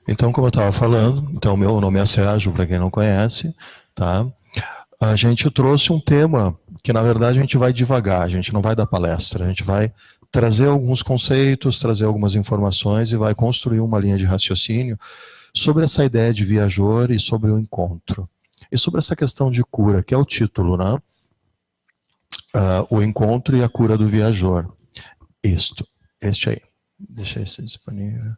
Então, como eu estava falando, então meu nome é Sérgio, para quem não conhece, tá? A gente trouxe um tema que, na verdade, a gente vai devagar, a gente não vai dar palestra, a gente vai trazer alguns conceitos, trazer algumas informações e vai construir uma linha de raciocínio sobre essa ideia de viajor e sobre o encontro. E sobre essa questão de cura, que é o título, né? O encontro e a cura do viajor. Este aí. Deixa esse disponível.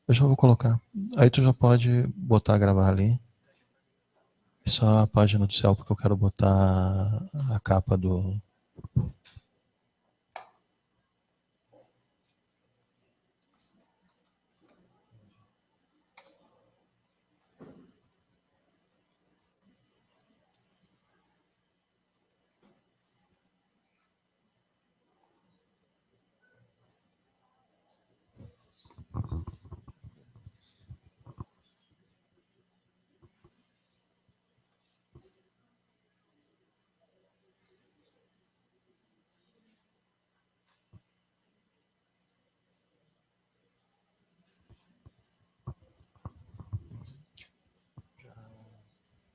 Eu já vou colocar. Aí tu já pode botar, gravar ali. É só a página do céu, porque eu quero botar a capa do...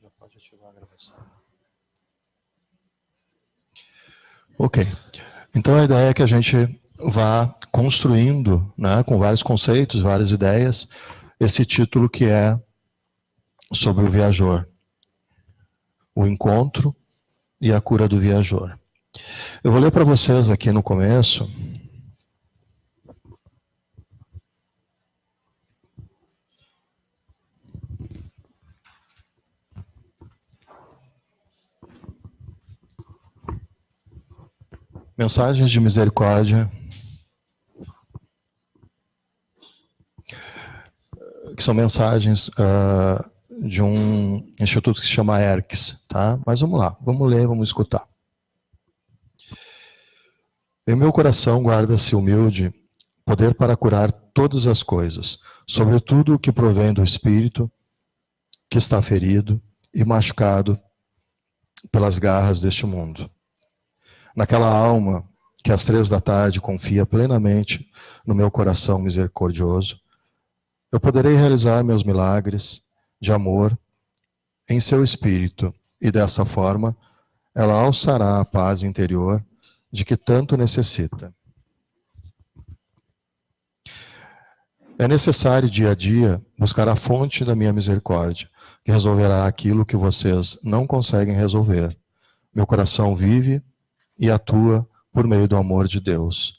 Já pode ativar a gravação. Ok. Então a ideia é que a gente vá construindo, né, com vários conceitos, várias ideias, esse título que é sobre o viajor. O encontro e a cura do viajor. Eu vou ler para vocês aqui no começo. Mensagens de misericórdia, que são mensagens de um instituto que se chama ERCS, tá? Mas vamos lá, vamos ler, vamos escutar. Em meu coração guarda-se humilde poder para curar todas as coisas, sobretudo o que provém do espírito, que está ferido e machucado pelas garras deste mundo. Naquela alma que às 3 da tarde confia plenamente no meu coração misericordioso, eu poderei realizar meus milagres de amor em seu espírito, e dessa forma ela alçará a paz interior de que tanto necessita. É necessário dia a dia buscar a fonte da minha misericórdia, que resolverá aquilo que vocês não conseguem resolver. Meu coração vive e atua por meio do amor de Deus,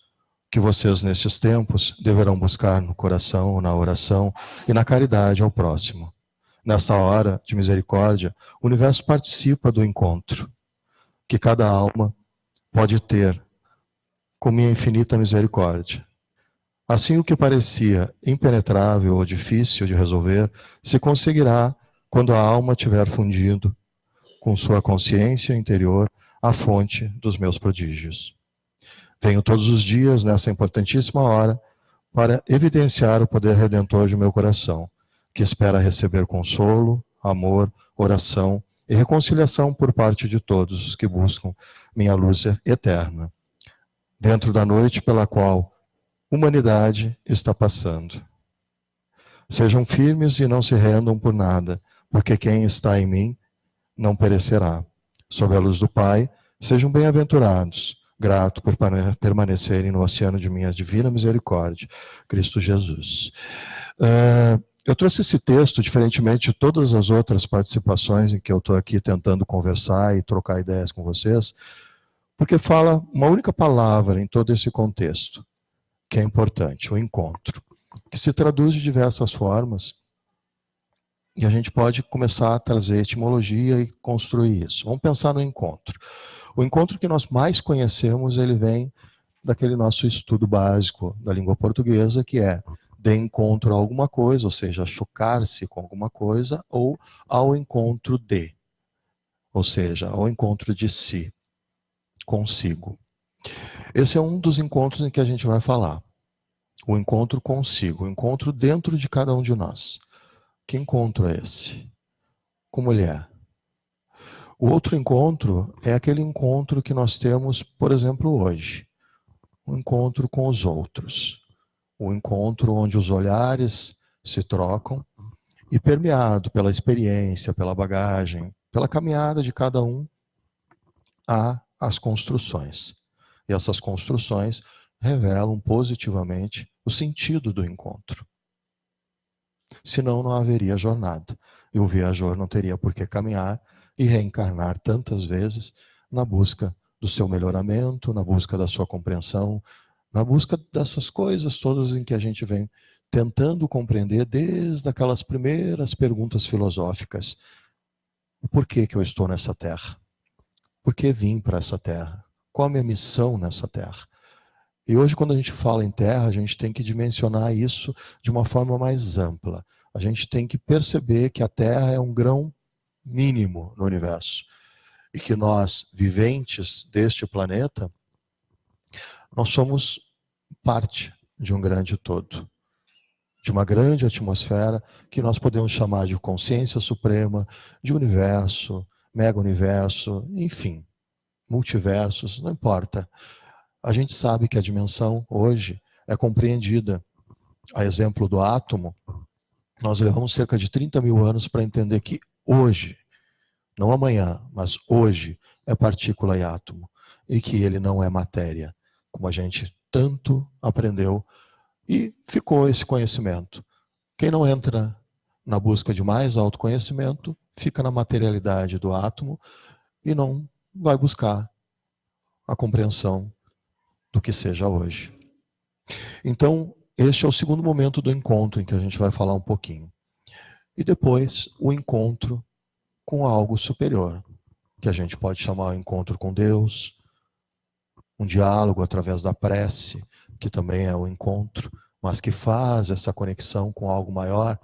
que vocês nestes tempos deverão buscar no coração, na oração e na caridade ao próximo. Nesta hora de misericórdia, o universo participa do encontro que cada alma pode ter com minha infinita misericórdia. Assim, o que parecia impenetrável ou difícil de resolver se conseguirá quando a alma tiver fundido com sua consciência interior a fonte dos meus prodígios. Venho todos os dias nessa importantíssima hora para evidenciar o poder redentor de meu coração, que espera receber consolo, amor, oração e reconciliação por parte de todos os que buscam minha luz eterna, dentro da noite pela qual humanidade está passando. Sejam firmes e não se rendam por nada, porque quem está em mim não perecerá. Sob a luz do Pai, sejam bem-aventurados, grato por permanecerem no oceano de minha divina misericórdia, Cristo Jesus. Eu trouxe esse texto, diferentemente de todas as outras participações em que eu estou aqui tentando conversar e trocar ideias com vocês, porque fala uma única palavra em todo esse contexto, que é importante, o encontro, que se traduz de diversas formas, e a gente pode começar a trazer etimologia e construir isso. Vamos pensar no encontro. O encontro que nós mais conhecemos, ele vem daquele nosso estudo básico da língua portuguesa, que é de encontro a alguma coisa, ou seja, chocar-se com alguma coisa, ou ao encontro de, ou seja, ao encontro de si, consigo. Esse é um dos encontros em que a gente vai falar. O encontro consigo, o encontro dentro de cada um de nós. Que encontro é esse? Como ele é? O outro encontro é aquele encontro que nós temos, por exemplo, hoje. O encontro com os outros. O encontro onde os olhares se trocam, e permeado pela experiência, pela bagagem, pela caminhada de cada um, há as construções. E essas construções revelam positivamente o sentido do encontro. Senão não haveria jornada. E o viajor não teria por que caminhar e reencarnar tantas vezes na busca do seu melhoramento, na busca da sua compreensão, na busca dessas coisas todas em que a gente vem tentando compreender desde aquelas primeiras perguntas filosóficas. O porquê que eu estou nessa terra? Por que vim para essa terra? Qual a minha missão nessa terra? E hoje, quando a gente fala em terra, a gente tem que dimensionar isso de uma forma mais ampla. A gente tem que perceber que a terra é um grão mínimo no universo. E que nós, viventes deste planeta, nós somos parte de um grande todo. De uma grande atmosfera que nós podemos chamar de consciência suprema, de universo, mega-universo, enfim, multiversos, não importa. A gente sabe que a dimensão hoje é compreendida. A exemplo do átomo, nós levamos cerca de 30 mil anos para entender que hoje, não amanhã, mas hoje, é partícula e átomo. E que ele não é matéria, como a gente tanto aprendeu. E ficou esse conhecimento. Quem não entra na busca de mais autoconhecimento, fica na materialidade do átomo e não vai buscar a compreensão do que seja hoje. Então, este é o segundo momento do encontro em que a gente vai falar um pouquinho. E depois, o encontro com algo superior, que a gente pode chamar de encontro com Deus, um diálogo através da prece, que também é o encontro, mas que faz essa conexão com algo maior,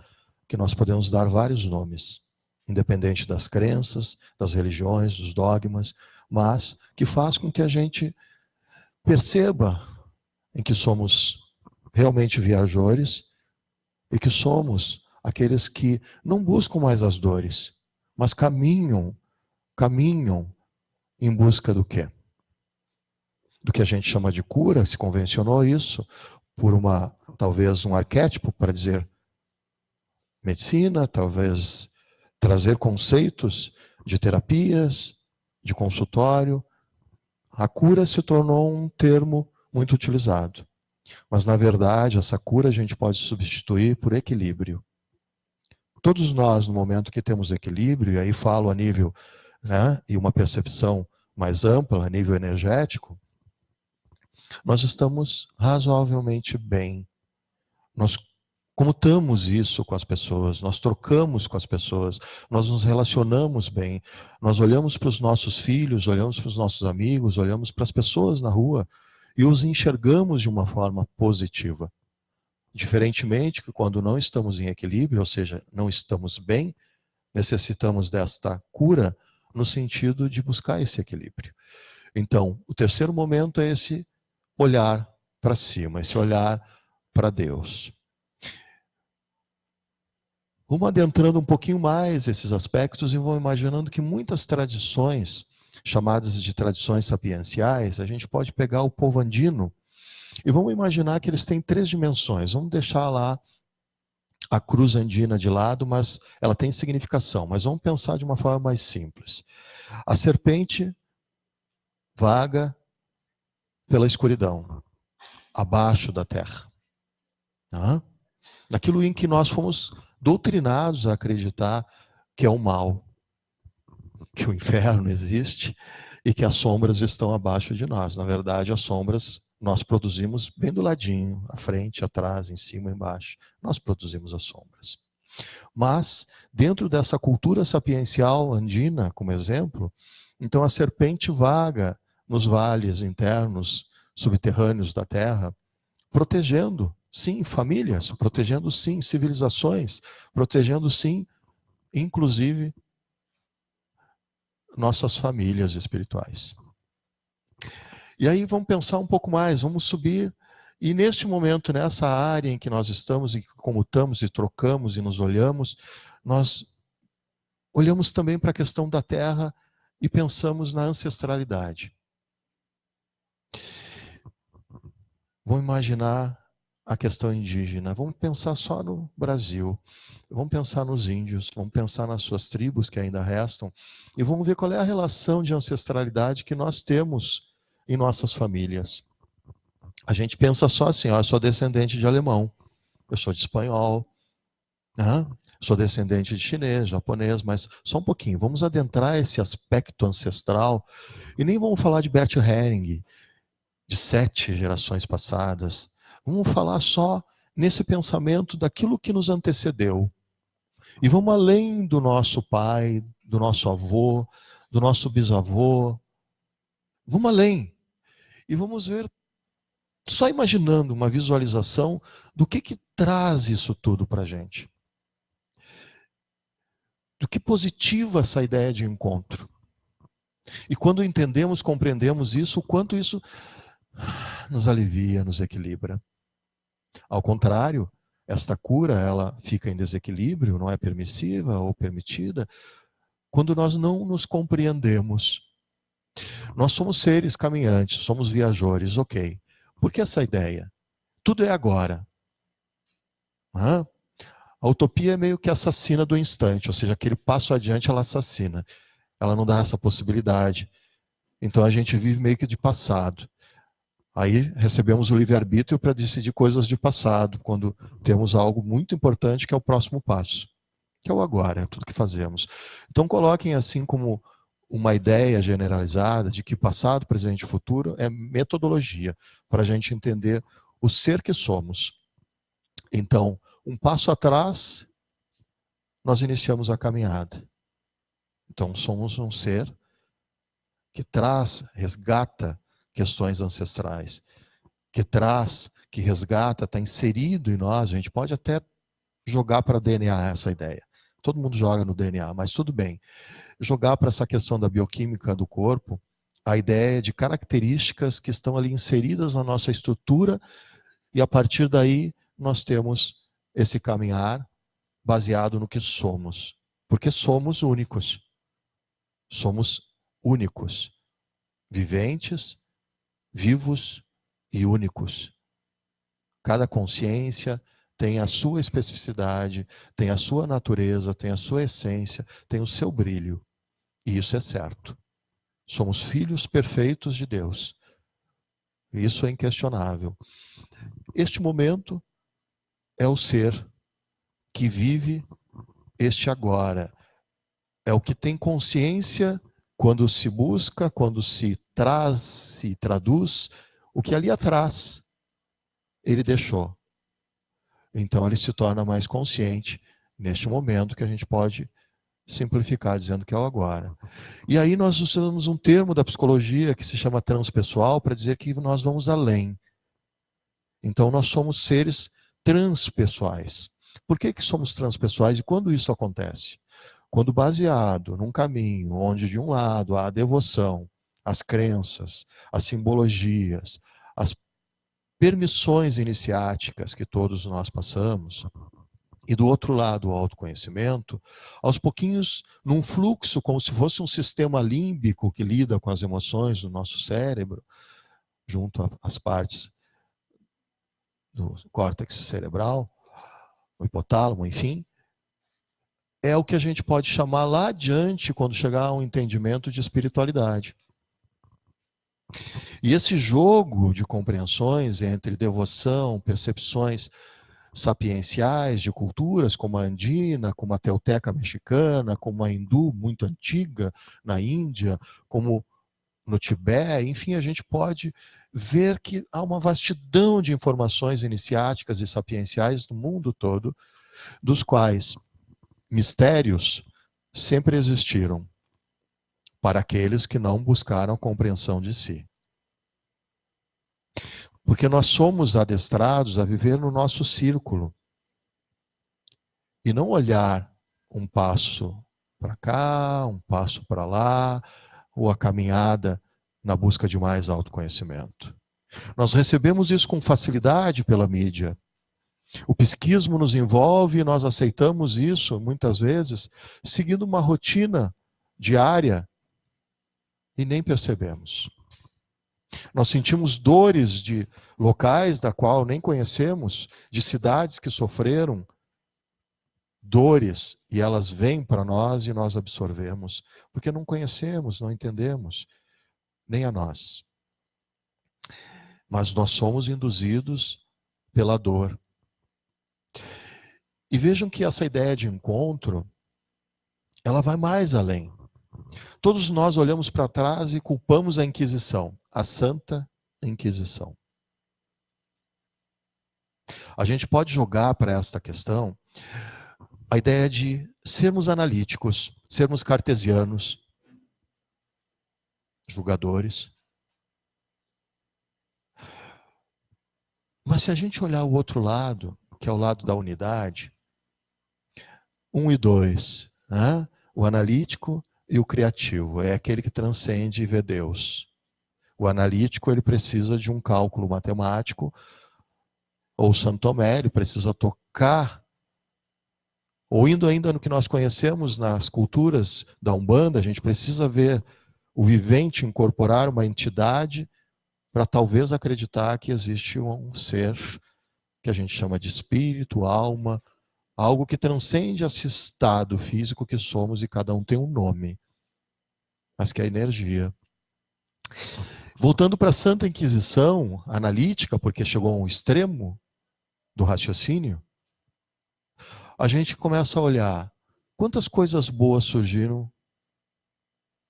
que nós podemos dar vários nomes, independente das crenças, das religiões, dos dogmas, mas que faz com que a gente perceba em que somos realmente viajores e que somos aqueles que não buscam mais as dores, mas caminham em busca do quê? Do que a gente chama de cura, se convencionou isso, por talvez um arquétipo para dizer medicina, talvez trazer conceitos de terapias, de consultório. A cura se tornou um termo muito utilizado. Mas, na verdade, essa cura a gente pode substituir por equilíbrio. Todos nós, no momento que temos equilíbrio, e aí falo a nível, né, e uma percepção mais ampla, a nível energético, nós estamos razoavelmente bem. Nós comutamos isso com as pessoas, nós trocamos com as pessoas, nós nos relacionamos bem, nós olhamos para os nossos filhos, olhamos para os nossos amigos, olhamos para as pessoas na rua e os enxergamos de uma forma positiva. Diferentemente que quando não estamos em equilíbrio, ou seja, não estamos bem, necessitamos desta cura no sentido de buscar esse equilíbrio. Então, o terceiro momento é esse olhar para cima, esse olhar para Deus. Vamos adentrando um pouquinho mais esses aspectos e vamos imaginando que muitas tradições, chamadas de tradições sapienciais, a gente pode pegar o povo andino e vamos imaginar que eles têm 3 dimensões. Vamos deixar lá a cruz andina de lado, mas ela tem significação. Mas vamos pensar de uma forma mais simples. A serpente vaga pela escuridão, abaixo da terra. Naquilo em que nós fomos doutrinados a acreditar que é o mal, que o inferno existe e que as sombras estão abaixo de nós. Na verdade, as sombras nós produzimos bem do ladinho, à frente, atrás, em cima, embaixo. Nós produzimos as sombras. Mas, dentro dessa cultura sapiencial andina, como exemplo, então a serpente vaga nos vales internos, subterrâneos da Terra, protegendo, sim, famílias, protegendo, sim, civilizações, protegendo, sim, inclusive, nossas famílias espirituais. E aí vamos pensar um pouco mais, vamos subir, e neste momento, nessa área em que nós estamos, e comutamos e trocamos e nos olhamos, nós olhamos também para a questão da Terra e pensamos na ancestralidade. Vamos imaginar a questão indígena, vamos pensar só no Brasil, vamos pensar nos índios, vamos pensar nas suas tribos que ainda restam, e vamos ver qual é a relação de ancestralidade que nós temos em nossas famílias. A gente pensa só assim, ó, eu sou descendente de alemão, eu sou de espanhol, sou descendente de chinês, japonês, mas só um pouquinho, vamos adentrar esse aspecto ancestral, e nem vamos falar de Bert Helling, de 7 gerações passadas, vamos falar só nesse pensamento daquilo que nos antecedeu. E vamos além do nosso pai, do nosso avô, do nosso bisavô. Vamos além. E vamos ver, só imaginando uma visualização do que traz isso tudo para a gente. Do que positiva essa ideia de encontro. E quando entendemos, compreendemos isso, o quanto isso nos alivia, nos equilibra. Ao contrário, esta cura, ela fica em desequilíbrio, não é permissiva ou permitida, quando nós não nos compreendemos. Nós somos seres caminhantes, somos viajores, ok. Por que essa ideia? Tudo é agora. A utopia é meio que assassina do instante, ou seja, aquele passo adiante ela assassina. Ela não dá essa possibilidade. Então a gente vive meio que de passado. Aí recebemos o livre-arbítrio para decidir coisas de passado, quando temos algo muito importante que é o próximo passo, que é o agora, é tudo que fazemos. Então coloquem assim como uma ideia generalizada de que passado, presente e futuro é metodologia para a gente entender o ser que somos. Então, um passo atrás, nós iniciamos a caminhada. Então somos um ser que traz, resgata questões ancestrais, que resgata, está inserido em nós. A gente pode até jogar para DNA essa ideia. Todo mundo joga no DNA, mas tudo bem. Jogar para essa questão da bioquímica do corpo, a ideia de características que estão ali inseridas na nossa estrutura, e a partir daí nós temos esse caminhar baseado no que somos. Porque somos únicos. Somos únicos. Viventes, vivos e únicos. Cada consciência tem a sua especificidade, tem a sua natureza, tem a sua essência, tem o seu brilho. E isso é certo. Somos filhos perfeitos de Deus. Isso é inquestionável. Este momento é o ser que vive este agora. É o que tem consciência quando se busca, quando se traz, se traduz, o que ali atrás ele deixou. Então ele se torna mais consciente neste momento, que a gente pode simplificar dizendo que é o agora. E aí nós usamos um termo da psicologia que se chama transpessoal para dizer que nós vamos além. Então nós somos seres transpessoais. Por que somos transpessoais e quando isso acontece? Quando baseado num caminho onde de um lado há a devoção, as crenças, as simbologias, as permissões iniciáticas que todos nós passamos, e do outro lado o autoconhecimento, aos pouquinhos, num fluxo, como se fosse um sistema límbico que lida com as emoções do nosso cérebro, junto às partes do córtex cerebral, o hipotálamo, enfim, é o que a gente pode chamar lá adiante, quando chegar a um entendimento de espiritualidade. E esse jogo de compreensões entre devoção, percepções sapienciais de culturas como a andina, como a teuteca mexicana, como a hindu muito antiga na Índia, como no Tibete, enfim, a gente pode ver que há uma vastidão de informações iniciáticas e sapienciais no mundo todo, dos quais mistérios sempre existiram para aqueles que não buscaram a compreensão de si. Porque nós somos adestrados a viver no nosso círculo e não olhar um passo para cá, um passo para lá, ou a caminhada na busca de mais autoconhecimento. Nós recebemos isso com facilidade pela mídia. O psiquismo nos envolve e nós aceitamos isso, muitas vezes, seguindo uma rotina diária e nem percebemos. Nós sentimos dores de locais da qual nem conhecemos, de cidades que sofreram dores, e elas vêm para nós e nós absorvemos, porque não conhecemos, não entendemos, nem a nós. Mas nós somos induzidos pela dor. E vejam que essa ideia de encontro, ela vai mais além. Todos nós olhamos para trás e culpamos a Inquisição, a Santa Inquisição. A gente pode jogar para esta questão a ideia de sermos analíticos, sermos cartesianos, julgadores. Mas se a gente olhar o outro lado, que é o lado da unidade, 1 e 2, né? O analítico e o criativo, é aquele que transcende e vê Deus. O analítico, ele precisa de um cálculo matemático, ou Santo Tomé, ele precisa tocar, ou indo ainda no que nós conhecemos nas culturas da Umbanda, a gente precisa ver o vivente incorporar uma entidade para talvez acreditar que existe um ser que a gente chama de espírito, alma, algo que transcende esse estado físico que somos e cada um tem um nome, mas que é energia. Voltando para a Santa Inquisição analítica, porque chegou a um extremo do raciocínio, a gente começa a olhar quantas coisas boas surgiram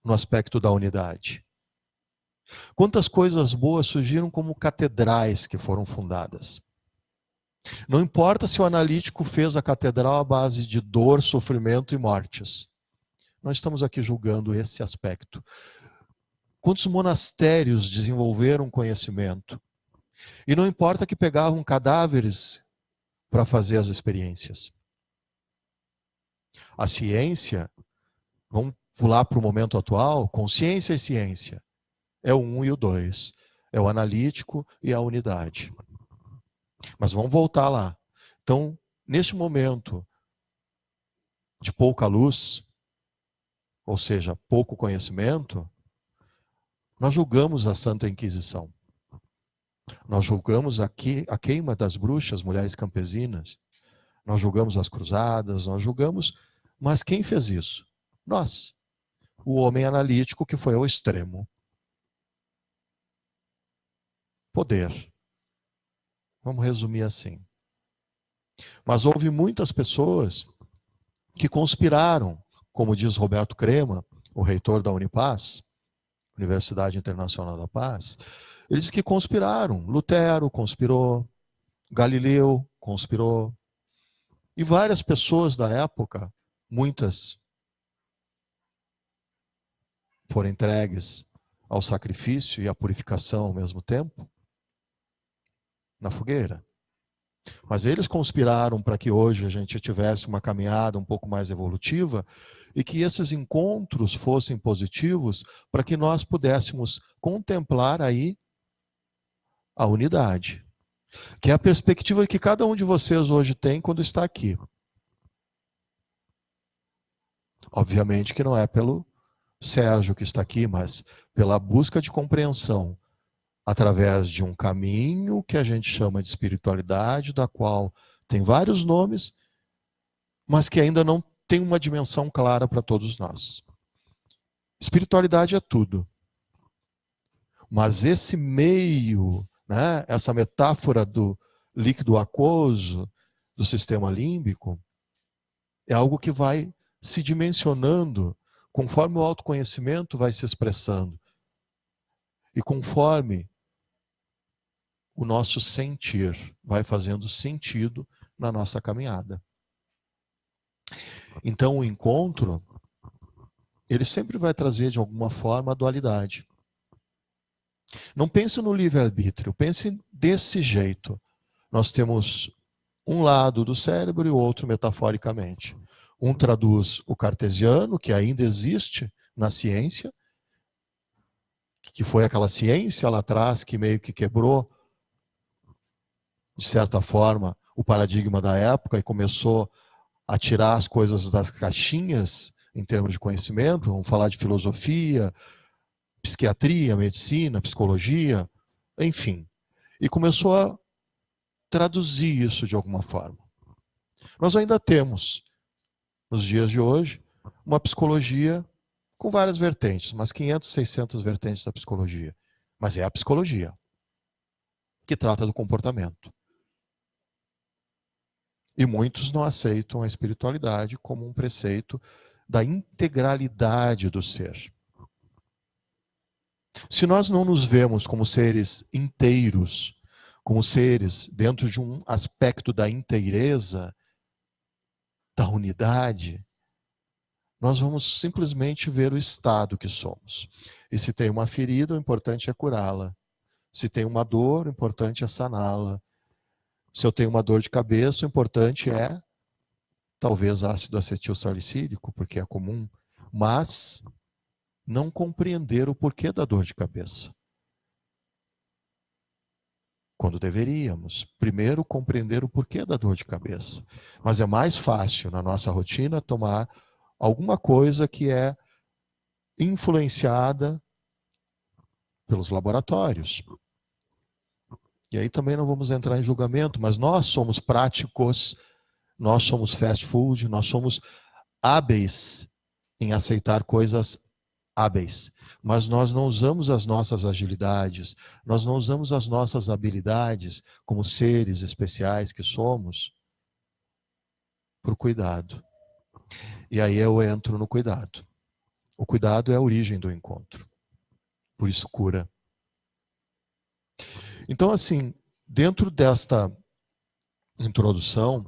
no aspecto da unidade. Quantas coisas boas surgiram como catedrais que foram fundadas. Não importa se o analítico fez a catedral à base de dor, sofrimento e mortes. Nós estamos aqui julgando esse aspecto. Quantos monastérios desenvolveram conhecimento? E não importa que pegavam cadáveres para fazer as experiências. A ciência, vamos pular para o momento atual, consciência e ciência. É o 1 e o 2. É o analítico e a unidade. Mas vamos voltar lá. Então, neste momento de pouca luz, ou seja, pouco conhecimento, nós julgamos a Santa Inquisição. Nós julgamos a queima das bruxas, mulheres campesinas. Nós julgamos as cruzadas, nós julgamos... Mas quem fez isso? Nós. O homem analítico que foi ao extremo. Poder. Vamos resumir assim. Mas houve muitas pessoas que conspiraram, como diz Roberto Crema, o reitor da Unipaz, Universidade Internacional da Paz, ele diz que conspiraram. Lutero conspirou, Galileu conspirou, e várias pessoas da época, muitas, foram entregues ao sacrifício e à purificação ao mesmo tempo, na fogueira. Mas eles conspiraram para que hoje a gente tivesse uma caminhada um pouco mais evolutiva e que esses encontros fossem positivos para que nós pudéssemos contemplar aí a unidade, que é a perspectiva que cada um de vocês hoje tem quando está aqui. Obviamente que não é pelo Sérgio que está aqui, mas pela busca de compreensão através de um caminho que a gente chama de espiritualidade, da qual tem vários nomes, mas que ainda não tem uma dimensão clara para todos nós. Espiritualidade é tudo. Mas esse meio, né, essa metáfora do líquido aquoso, do sistema límbico, é algo que vai se dimensionando conforme o autoconhecimento vai se expressando. E conforme o nosso sentir vai fazendo sentido na nossa caminhada. Então o encontro, ele sempre vai trazer de alguma forma a dualidade. Não pense no livre-arbítrio, pense desse jeito. Nós temos um lado do cérebro e o outro metaforicamente. Um traduz o cartesiano, que ainda existe na ciência, que foi aquela ciência lá atrás que meio que quebrou, de certa forma, o paradigma da época e começou a tirar as coisas das caixinhas em termos de conhecimento. Vamos falar de filosofia, psiquiatria, medicina, psicologia, enfim. E começou a traduzir isso de alguma forma. Nós ainda temos, nos dias de hoje, uma psicologia com várias vertentes, umas 500, 600 vertentes da psicologia. Mas é a psicologia que trata do comportamento. E muitos não aceitam a espiritualidade como um preceito da integralidade do ser. Se nós não nos vemos como seres inteiros, como seres dentro de um aspecto da inteireza, da unidade, nós vamos simplesmente ver o estado que somos. E se tem uma ferida, o importante é curá-la. Se tem uma dor, o importante é saná-la. Se eu tenho uma dor de cabeça, o importante é talvez ácido acetil salicílico, porque é comum, mas não compreender o porquê da dor de cabeça. Quando deveríamos primeiro compreender o porquê da dor de cabeça. Mas é mais fácil na nossa rotina tomar alguma coisa que é influenciada pelos laboratórios. E aí também não vamos entrar em julgamento, mas nós somos práticos, nós somos fast food, nós somos hábeis em aceitar coisas hábeis. Mas nós não usamos as nossas agilidades, nós não usamos as nossas habilidades como seres especiais que somos para o cuidado. E aí eu entro no cuidado. O cuidado é a origem do encontro. Por isso cura. Então, assim, dentro desta introdução,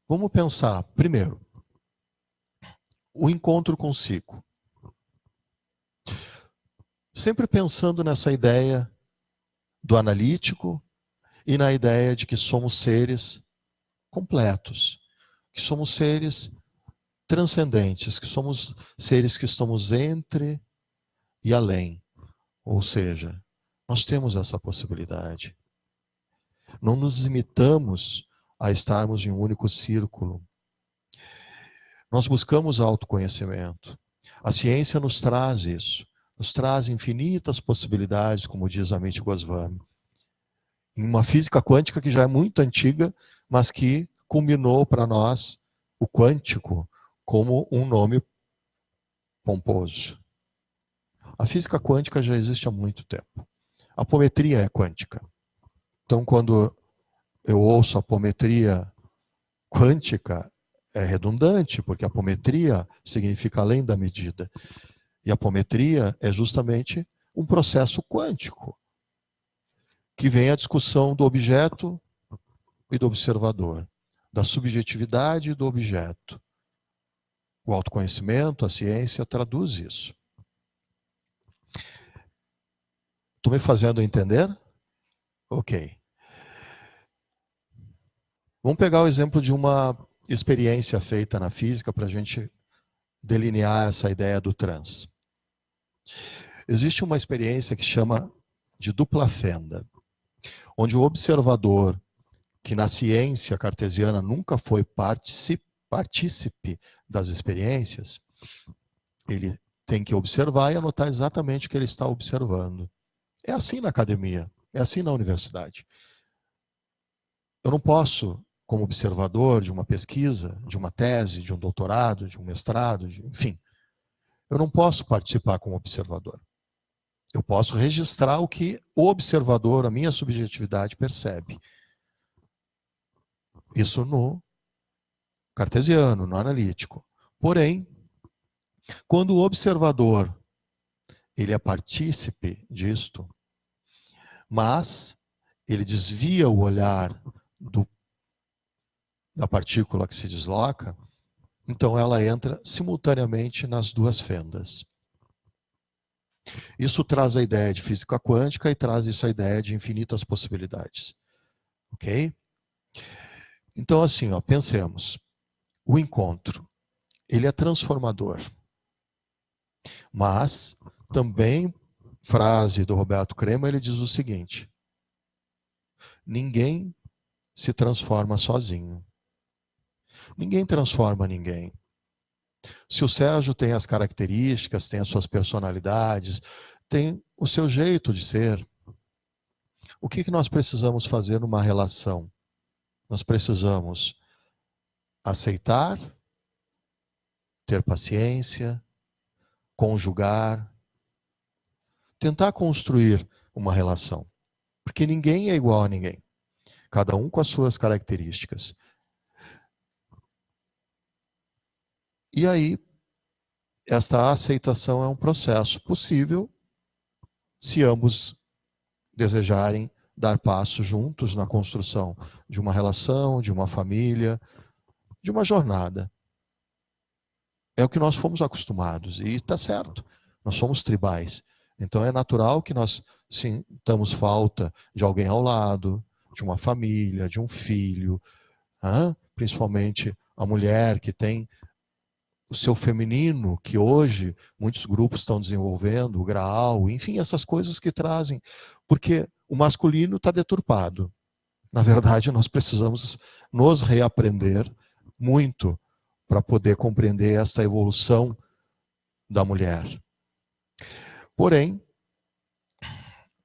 vamos pensar, primeiro, o encontro consigo. Sempre pensando nessa ideia do analítico e na ideia de que somos seres completos, que somos seres transcendentes, que somos seres que estamos entre e além. Ou seja, nós temos essa possibilidade. Não nos limitamos a estarmos em um único círculo. Nós buscamos autoconhecimento. A ciência nos traz isso. Nos traz infinitas possibilidades, como diz Amit Goswami. Em uma física quântica que já é muito antiga, mas que culminou para nós o quântico como um nome pomposo. A física quântica já existe há muito tempo. A apometria é quântica. Então, quando eu ouço apometria quântica, é redundante, porque apometria significa além da medida. E a apometria é justamente um processo quântico, que vem a discussão do objeto e do observador, da subjetividade do objeto. O autoconhecimento, a ciência traduz isso. Estou me fazendo entender? Ok. Vamos pegar o exemplo de uma experiência feita na física para a gente delinear essa ideia do trans. Existe uma experiência que chama de dupla fenda, onde o observador, que na ciência cartesiana nunca foi partícipe das experiências, ele tem que observar e anotar exatamente o que ele está observando. É assim na academia, é assim na universidade. Eu não posso, como observador de uma pesquisa, de uma tese, de um doutorado, de um mestrado, enfim, eu não posso participar como observador. Eu posso registrar o que o observador, a minha subjetividade, percebe. Isso no cartesiano, no analítico. Porém, quando o observador ele é partícipe disto, mas ele desvia o olhar da partícula que se desloca, então ela entra simultaneamente nas duas fendas. Isso traz a ideia de física quântica e traz isso a ideia de infinitas possibilidades. Ok? Então, assim, ó, pensemos. O encontro, ele é transformador. Mas, também, frase do Roberto Crema, ele diz o seguinte: ninguém se transforma sozinho. Ninguém transforma ninguém. Se o Sérgio tem as características, tem as suas personalidades, tem o seu jeito de ser. O que nós precisamos fazer numa relação? Nós precisamos aceitar, ter paciência, conjugar, tentar construir uma relação. Porque ninguém é igual a ninguém. Cada um com as suas características. E aí, esta aceitação é um processo possível se ambos desejarem dar passos juntos na construção de uma relação, de uma família, de uma jornada. É o que nós fomos acostumados e está certo. Nós somos tribais. Então é natural que nós sintamos falta de alguém ao lado, de uma família, de um filho, principalmente a mulher que tem o seu feminino, que hoje muitos grupos estão desenvolvendo, o graal, enfim, essas coisas que trazem, porque o masculino está deturpado. Na verdade, nós precisamos nos reaprender muito para poder compreender essa evolução da mulher. Porém,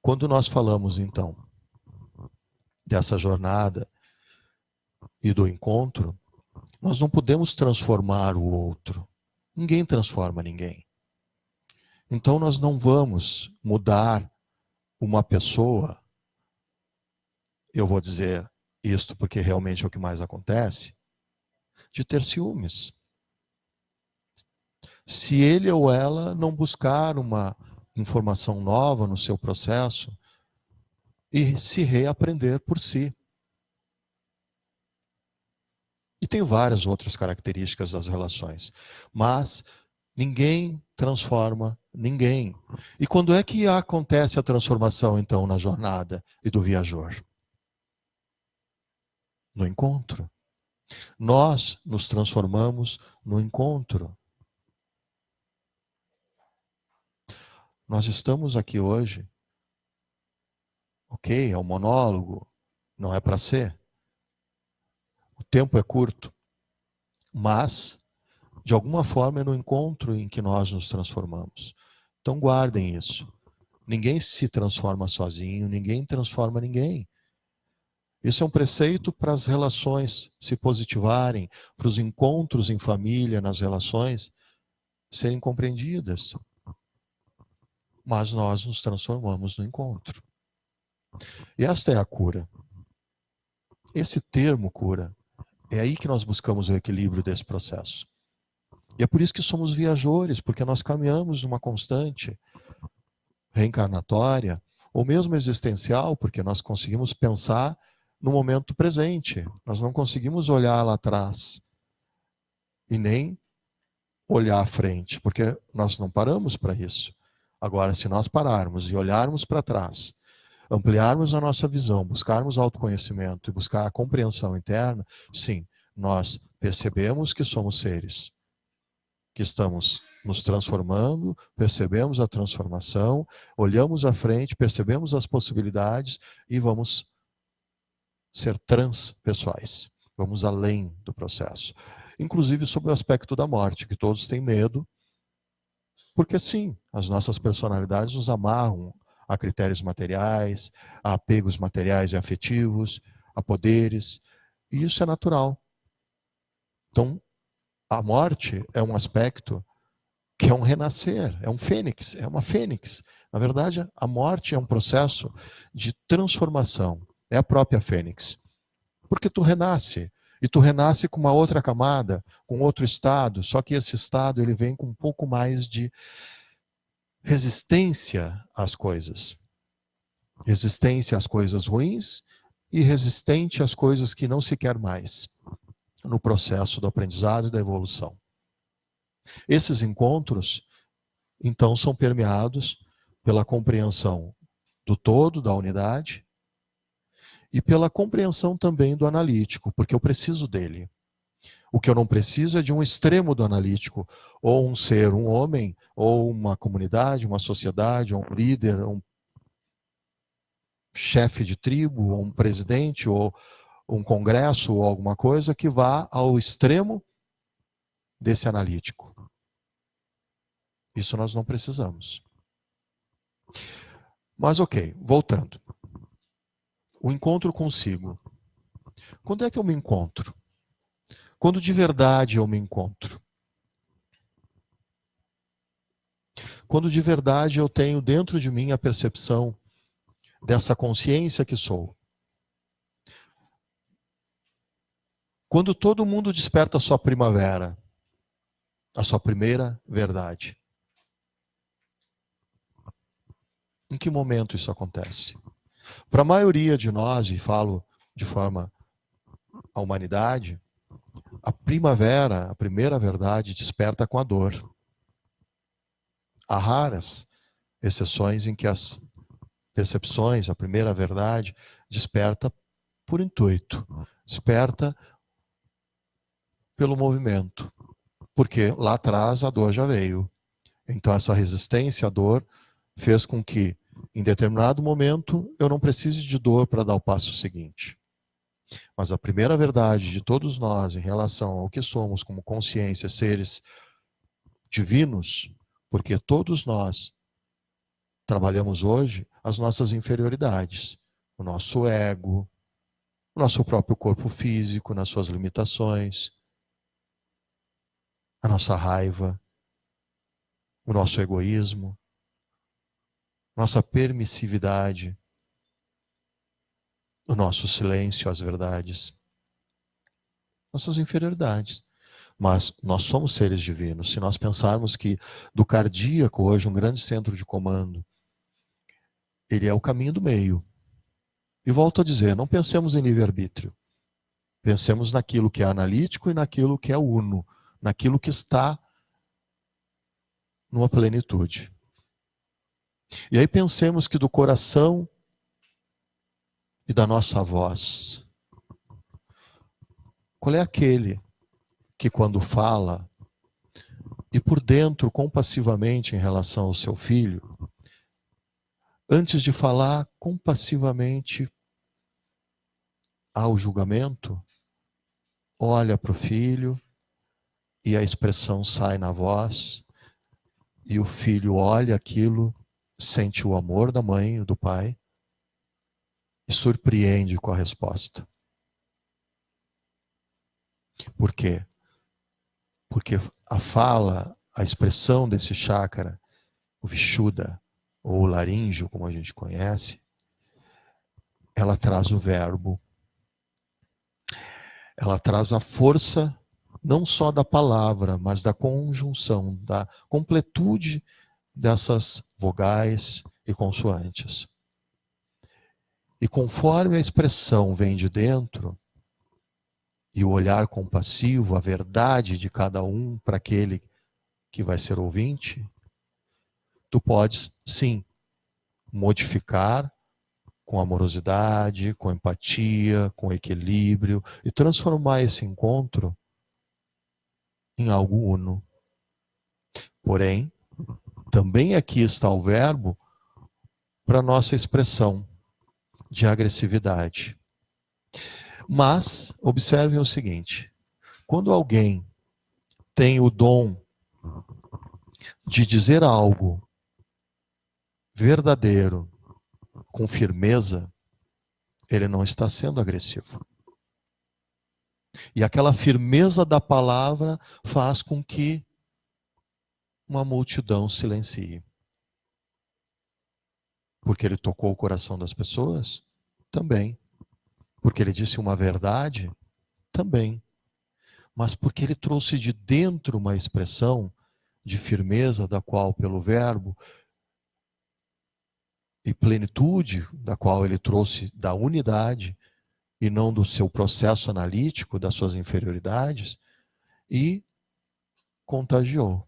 quando nós falamos, então, dessa jornada e do encontro, nós não podemos transformar o outro. Ninguém transforma ninguém. Então nós não vamos mudar uma pessoa, eu vou dizer isto porque realmente é o que mais acontece, de ter ciúmes. Se ele ou ela não buscar uma informação nova no seu processo e se reaprender por si. E tem várias outras características das relações. Mas ninguém transforma ninguém. E quando é que acontece a transformação, então, na jornada e do viajor? No encontro. Nós nos transformamos no encontro. Nós estamos aqui hoje, ok, é um monólogo, não é para ser. O tempo é curto, mas, de alguma forma, é no encontro em que nós nos transformamos. Então guardem isso. Ninguém se transforma sozinho, ninguém transforma ninguém. Isso é um preceito para as relações se positivarem, para os encontros em família, nas relações, serem compreendidas. Mas nós nos transformamos no encontro. E esta é a cura. Esse termo cura, é aí que nós buscamos o equilíbrio desse processo. E é por isso que somos viajores, porque nós caminhamos numa constante reencarnatória, ou mesmo existencial, porque nós conseguimos pensar no momento presente. Nós não conseguimos olhar lá atrás e nem olhar à frente, porque nós não paramos para isso. Agora, se nós pararmos e olharmos para trás, ampliarmos a nossa visão, buscarmos autoconhecimento e buscar a compreensão interna, sim, nós percebemos que somos seres, que estamos nos transformando, percebemos a transformação, olhamos à frente, percebemos as possibilidades e vamos ser transpessoais. Vamos além do processo. Inclusive sobre o aspecto da morte, que todos têm medo, porque sim, as nossas personalidades nos amarram a critérios materiais, a apegos materiais e afetivos, a poderes, e isso é natural. Então, a morte é um aspecto que é um renascer, é um fênix, é uma fênix. Na verdade, a morte é um processo de transformação, é a própria fênix. Porque tu renasce, e tu renasce com uma outra camada, com outro estado, só que esse estado ele vem com um pouco mais de resistência às coisas. Resistência às coisas ruins e resistente às coisas que não se quer mais no processo do aprendizado e da evolução. Esses encontros, então, são permeados pela compreensão do todo, da unidade, e pela compreensão também do analítico, porque eu preciso dele. O que eu não preciso é de um extremo do analítico, ou um ser, um homem, ou uma comunidade, uma sociedade, ou um líder, um chefe de tribo, ou um presidente, ou um congresso, ou alguma coisa que vá ao extremo desse analítico. Isso nós não precisamos. Mas ok, voltando. O encontro consigo. Quando é que eu me encontro? Quando de verdade eu me encontro? Quando de verdade eu tenho dentro de mim a percepção dessa consciência que sou. Quando todo mundo desperta a sua primavera, a sua primeira verdade. Em que momento isso acontece? Para a maioria de nós, e falo de forma a humanidade, a primavera, a primeira verdade, desperta com a dor. Há raras exceções em que as percepções, a primeira verdade, desperta por intuito, desperta pelo movimento, porque lá atrás a dor já veio. Então essa resistência à dor fez com que, em determinado momento, eu não precise de dor para dar o passo seguinte. Mas a primeira verdade de todos nós em relação ao que somos como consciência, seres divinos, porque todos nós trabalhamos hoje as nossas inferioridades, o nosso ego, o nosso próprio corpo físico, nas suas limitações, a nossa raiva, o nosso egoísmo, nossa permissividade, o nosso silêncio às verdades, nossas inferioridades. Mas nós somos seres divinos. Se nós pensarmos que do cardíaco hoje, um grande centro de comando, ele é o caminho do meio. E volto a dizer, não pensemos em livre-arbítrio. Pensemos naquilo que é analítico e naquilo que é uno, naquilo que está numa plenitude. E aí pensemos que do coração e da nossa voz, qual é aquele que quando fala, e por dentro compassivamente em relação ao seu filho, antes de falar compassivamente ao julgamento, olha para o filho e a expressão sai na voz, e o filho olha aquilo, sente o amor da mãe e do pai e surpreende com a resposta. Por quê? Porque a fala, a expressão desse chákara, o Vishuddha, ou o laríngeo, como a gente conhece, ela traz o verbo. Ela traz a força não só da palavra, mas da conjunção, da completude dessas vogais e consoantes. E conforme a expressão vem de dentro, e o olhar compassivo, a verdade de cada um para aquele que vai ser ouvinte, tu podes, sim, modificar com amorosidade, com empatia, com equilíbrio, e transformar esse encontro em algo uno. Porém, também aqui está o verbo para nossa expressão de agressividade. Mas, observem o seguinte, quando alguém tem o dom de dizer algo verdadeiro, com firmeza, ele não está sendo agressivo. E aquela firmeza da palavra faz com que uma multidão silencie. Porque ele tocou o coração das pessoas? Também. Porque ele disse uma verdade? Também. Mas porque ele trouxe de dentro uma expressão de firmeza, da qual, pelo verbo, e plenitude, da qual ele trouxe da unidade, e não do seu processo analítico, das suas inferioridades, e contagiou.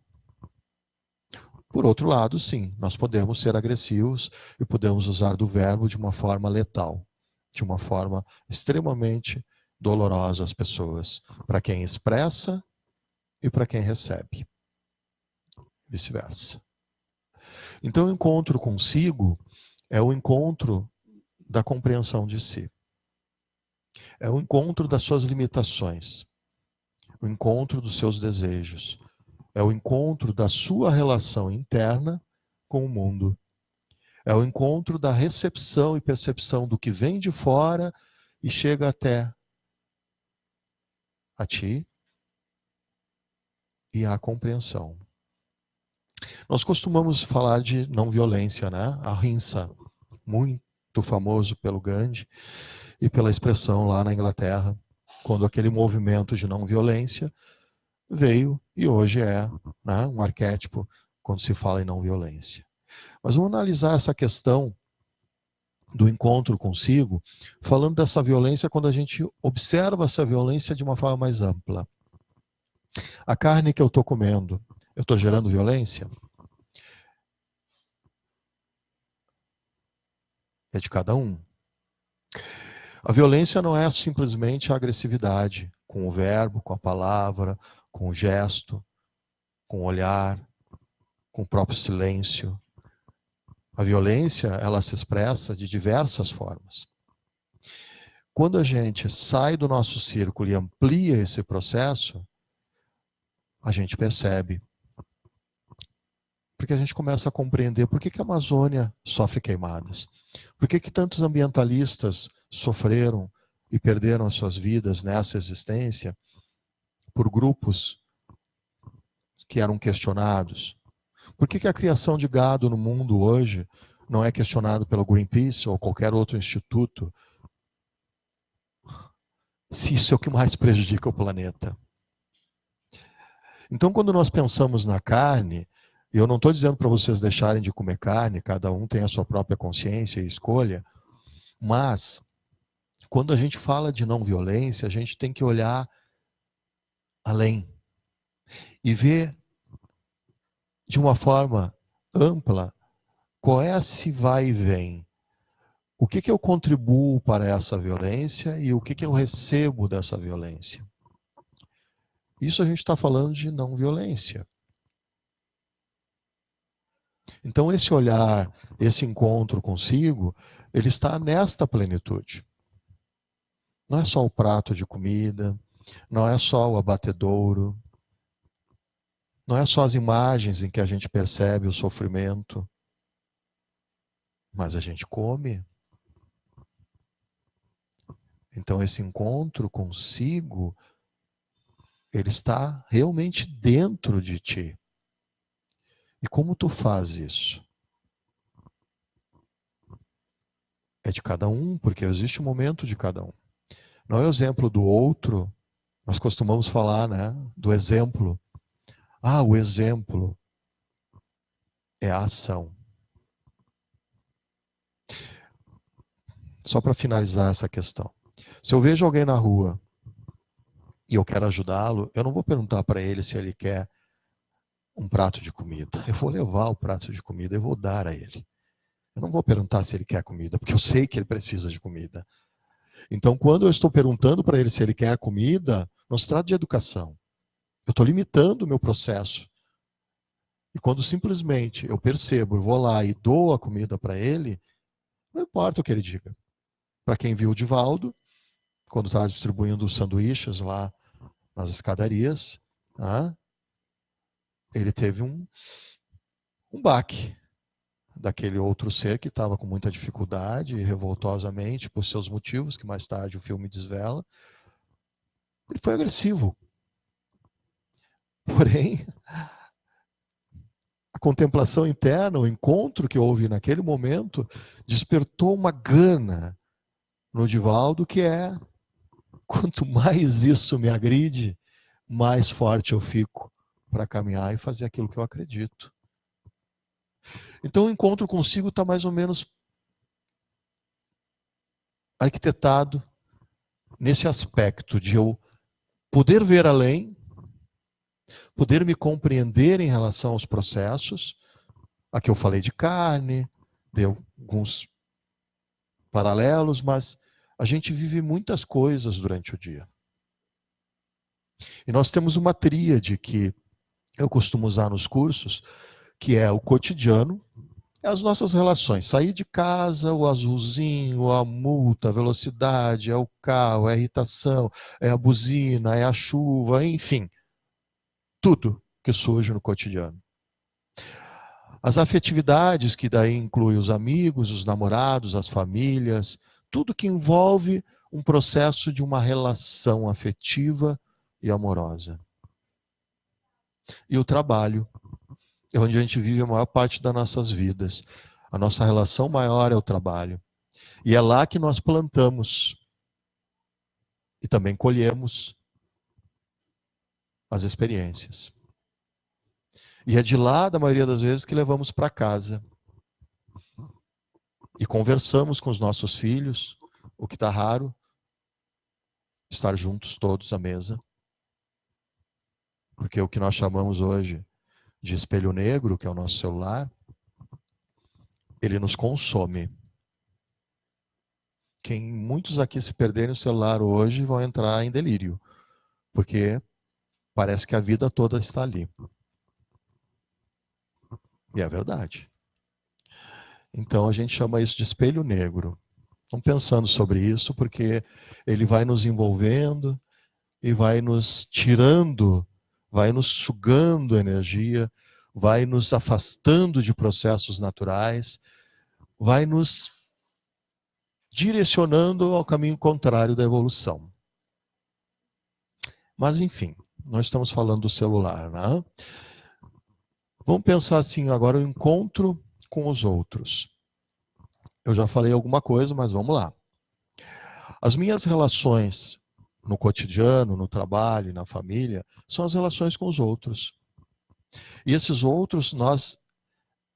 Por outro lado, sim, nós podemos ser agressivos e podemos usar do verbo de uma forma letal, de uma forma extremamente dolorosa às pessoas, para quem expressa e para quem recebe. Vice-versa. Então, o encontro consigo é o encontro da compreensão de si. É o encontro das suas limitações, o encontro dos seus desejos, é o encontro da sua relação interna com o mundo. É o encontro da recepção e percepção do que vem de fora e chega até a ti e a compreensão. Nós costumamos falar de não violência, né? Ahimsa, muito famoso pelo Gandhi e pela expressão lá na Inglaterra, quando aquele movimento de não violência veio e hoje é, né, um arquétipo quando se fala em não violência. Mas vamos analisar essa questão do encontro consigo, falando dessa violência quando a gente observa essa violência de uma forma mais ampla. A carne que eu estou comendo, eu estou gerando violência? É de cada um. A violência não é simplesmente a agressividade, com o verbo, com a palavra, com o gesto, com o olhar, com o próprio silêncio. A violência, ela se expressa de diversas formas. Quando a gente sai do nosso círculo e amplia esse processo, a gente percebe. Porque a gente começa a compreender por que a Amazônia sofre queimadas. Por que tantos ambientalistas sofreram e perderam as suas vidas nessa existência por grupos que eram questionados. Por que a criação de gado no mundo hoje não é questionado pelo Greenpeace ou qualquer outro instituto, se isso é o que mais prejudica o planeta? Então, quando nós pensamos na carne, eu não estou dizendo para vocês deixarem de comer carne, cada um tem a sua própria consciência e escolha, mas quando a gente fala de não violência, a gente tem que olhar além e ver de uma forma ampla qual é esse vai e vem. O que eu contribuo para essa violência e o que eu recebo dessa violência. Isso a gente está falando de não violência. Então esse olhar, esse encontro consigo, ele está nesta plenitude. Não é só o prato de comida, não é só o abatedouro, não é só as imagens em que a gente percebe o sofrimento, mas a gente come. Então esse encontro consigo, ele está realmente dentro de ti. E como tu faz isso? É de cada um, porque existe um momento de cada um. Não é o exemplo do outro, nós costumamos falar, né, do exemplo. Ah, o exemplo é a ação. Só para finalizar essa questão. Se eu vejo alguém na rua e eu quero ajudá-lo, eu não vou perguntar para ele se ele quer um prato de comida. Eu vou levar o prato de comida e vou dar a ele. Eu não vou perguntar se ele quer comida, porque eu sei que ele precisa de comida. Então, quando eu estou perguntando para ele se ele quer comida, não se trata de educação. Eu estou limitando o meu processo. E quando simplesmente eu percebo, eu vou lá e dou a comida para ele, não importa o que ele diga. Para quem viu o Divaldo, quando estava distribuindo os sanduíches lá nas escadarias, ele teve um baque daquele outro ser que estava com muita dificuldade e revoltosamente, por seus motivos, que mais tarde o filme desvela. Ele foi agressivo. Porém, a contemplação interna, o encontro que houve naquele momento, despertou uma gana no Divaldo, que é: quanto mais isso me agride, mais forte eu fico para caminhar e fazer aquilo que eu acredito. Então o encontro consigo está mais ou menos arquitetado nesse aspecto de eu poder ver além, poder me compreender em relação aos processos. Aqui eu falei de carne, de alguns paralelos, mas a gente vive muitas coisas durante o dia. E nós temos uma tríade que eu costumo usar nos cursos, que é o cotidiano, é as nossas relações. Sair de casa, o azulzinho, a multa, a velocidade, é o carro, é a irritação, é a buzina, é a chuva, enfim. Tudo que surge no cotidiano. As afetividades, que daí inclui os amigos, os namorados, as famílias, tudo que envolve um processo de uma relação afetiva e amorosa. E o trabalho, é onde a gente vive a maior parte das nossas vidas. A nossa relação maior é o trabalho. E é lá que nós plantamos e também colhemos as experiências. E é de lá, da maioria das vezes, que levamos para casa. E conversamos com os nossos filhos, o que está raro, estar juntos todos à mesa. Porque o que nós chamamos hoje de espelho negro, que é o nosso celular, ele nos consome. Muitos aqui, se perderem o celular hoje, vão entrar em delírio. Porque parece que a vida toda está ali. E é verdade. Então a gente chama isso de espelho negro. Vamos pensando sobre isso, porque ele vai nos envolvendo e vai nos tirando, vai nos sugando energia, vai nos afastando de processos naturais, vai nos direcionando ao caminho contrário da evolução. Mas enfim, nós estamos falando do celular, né? Vamos pensar assim, agora o encontro com os outros. Eu já falei alguma coisa, mas vamos lá. As minhas relações no cotidiano, no trabalho, na família, são as relações com os outros. E esses outros, nós,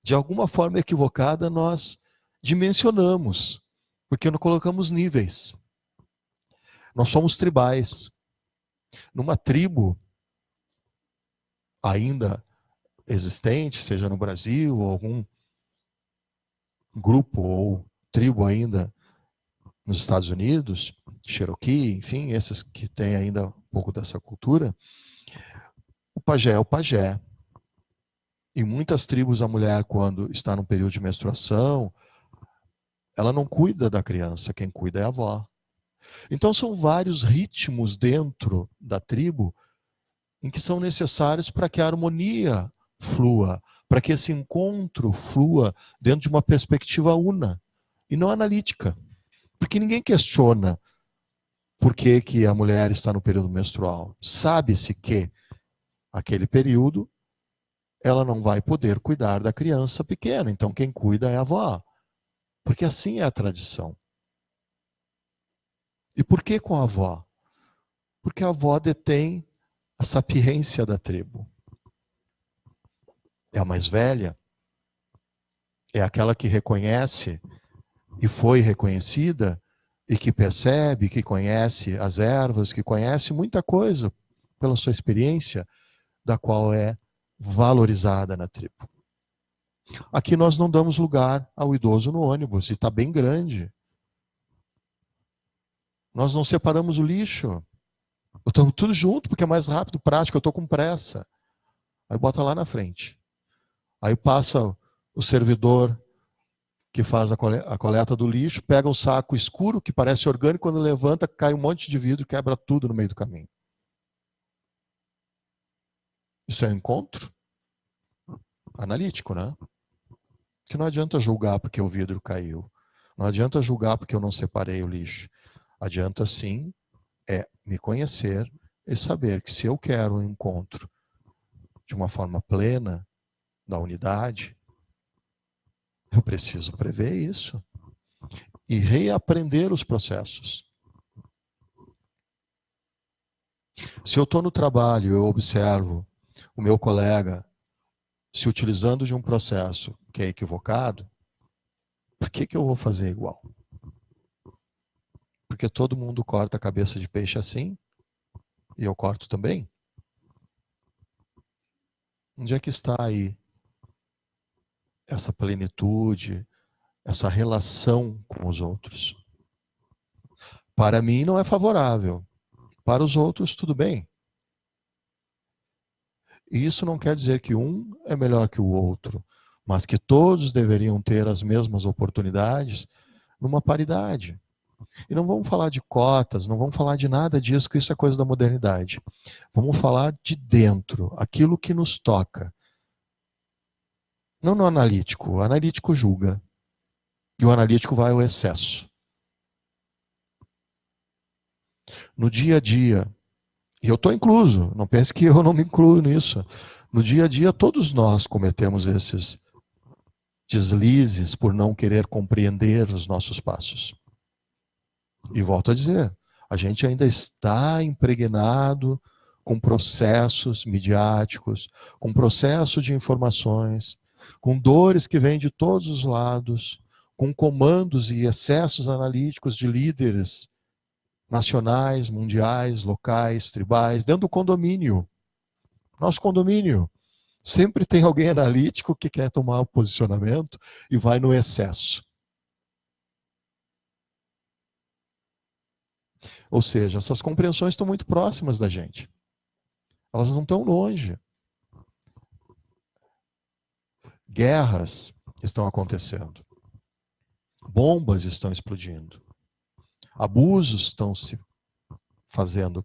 de alguma forma equivocada, nós dimensionamos, porque não colocamos níveis. Nós somos tribais. Numa tribo ainda existente, seja no Brasil, ou algum grupo ou tribo ainda nos Estados Unidos, Cherokee, enfim, esses que têm ainda um pouco dessa cultura, o pajé é o pajé. Em muitas tribos, a mulher, quando está no período de menstruação, ela não cuida da criança, quem cuida é a avó. Então são vários ritmos dentro da tribo em que são necessários para que a harmonia flua, para que esse encontro flua dentro de uma perspectiva una e não analítica. Porque ninguém questiona por que a mulher está no período menstrual. Sabe-se que aquele período ela não vai poder cuidar da criança pequena, então quem cuida é a avó. Porque assim é a tradição. E por que com a avó? Porque a avó detém a sapiência da tribo. É a mais velha, é aquela que reconhece e foi reconhecida e que percebe, que conhece as ervas, que conhece muita coisa pela sua experiência, da qual é valorizada na tribo. Aqui nós não damos lugar ao idoso no ônibus, e está bem grande. Nós não separamos o lixo. Estamos tudo junto, porque é mais rápido, prático, eu estou com pressa. Aí bota lá na frente. Aí passa o servidor que faz a coleta do lixo, pega um saco escuro, que parece orgânico, quando levanta, cai um monte de vidro, quebra tudo no meio do caminho. Isso é um encontro analítico, né? Que não adianta julgar porque o vidro caiu. Não adianta julgar porque eu não separei o lixo. Adianta sim me conhecer e saber que se eu quero um encontro de uma forma plena da unidade, eu preciso prever isso e reaprender os processos. Se eu estou no trabalho, eu observo o meu colega se utilizando de um processo que é equivocado, por que eu vou fazer igual? Porque todo mundo corta a cabeça de peixe assim, e eu corto também. Onde é que está aí essa plenitude, essa relação com os outros? Para mim não é favorável. Para os outros, tudo bem. E isso não quer dizer que um é melhor que o outro, mas que todos deveriam ter as mesmas oportunidades numa paridade. E não vamos falar de cotas, não vamos falar de nada disso, que isso é coisa da modernidade. Vamos falar de dentro, aquilo que nos toca. Não no analítico. O analítico julga. E o analítico vai ao excesso. No dia a dia, e eu estou incluso, não pense que eu não me incluo nisso. No dia a dia, todos nós cometemos esses deslizes por não querer compreender os nossos passos. E volto a dizer, a gente ainda está impregnado com processos midiáticos, com processo de informações, com dores que vêm de todos os lados, com comandos e excessos analíticos de líderes nacionais, mundiais, locais, tribais, dentro do condomínio. Nosso condomínio. Sempre tem alguém analítico que quer tomar o posicionamento e vai no excesso. Ou seja, essas compreensões estão muito próximas da gente. Elas não estão longe. Guerras estão acontecendo. Bombas estão explodindo. Abusos estão se fazendo.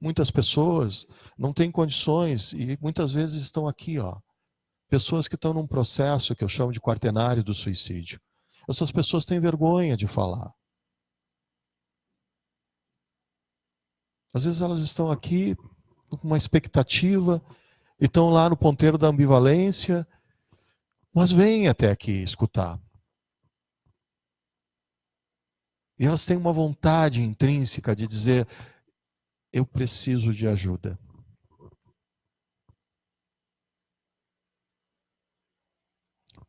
Muitas pessoas não têm condições e muitas vezes estão aqui, ó. Pessoas que estão num processo que eu chamo de quaternário do suicídio. Essas pessoas têm vergonha de falar. Às vezes elas estão aqui com uma expectativa e estão lá no ponteiro da ambivalência, mas vêm até aqui escutar. E elas têm uma vontade intrínseca de dizer: eu preciso de ajuda.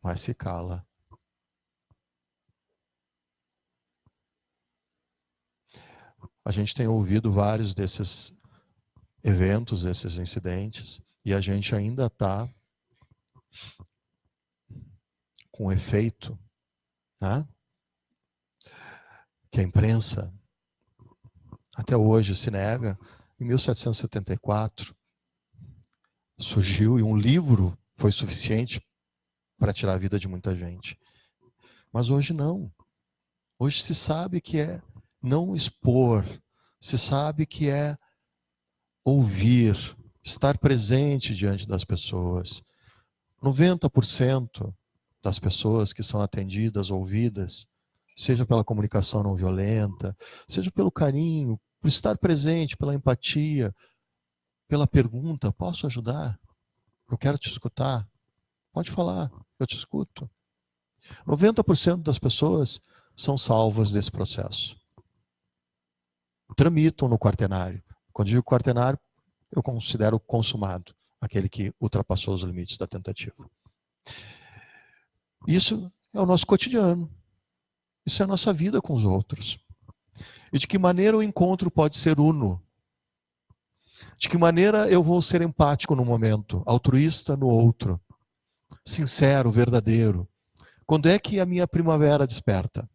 Mas se cala. A gente tem ouvido vários desses eventos, esses incidentes, e a gente ainda está com o efeito, né? Que a imprensa até hoje se nega. Em 1774 surgiu e um livro foi suficiente para tirar a vida de muita gente. Mas hoje não. Hoje se sabe que é não expor, se sabe que é ouvir, estar presente diante das pessoas. 90% das pessoas que são atendidas, ouvidas, seja pela comunicação não violenta, seja pelo carinho, por estar presente, pela empatia, pela pergunta: posso ajudar? Eu quero te escutar. Pode falar, eu te escuto. 90% das pessoas são salvas desse processo. Tramitam no quaternário. Quando digo quaternário, eu considero consumado, aquele que ultrapassou os limites da tentativa. Isso é o nosso cotidiano. Isso é a nossa vida com os outros. E de que maneira o encontro pode ser uno? De que maneira eu vou ser empático no momento, altruísta no outro, sincero, verdadeiro? Quando é que a minha primavera desperta?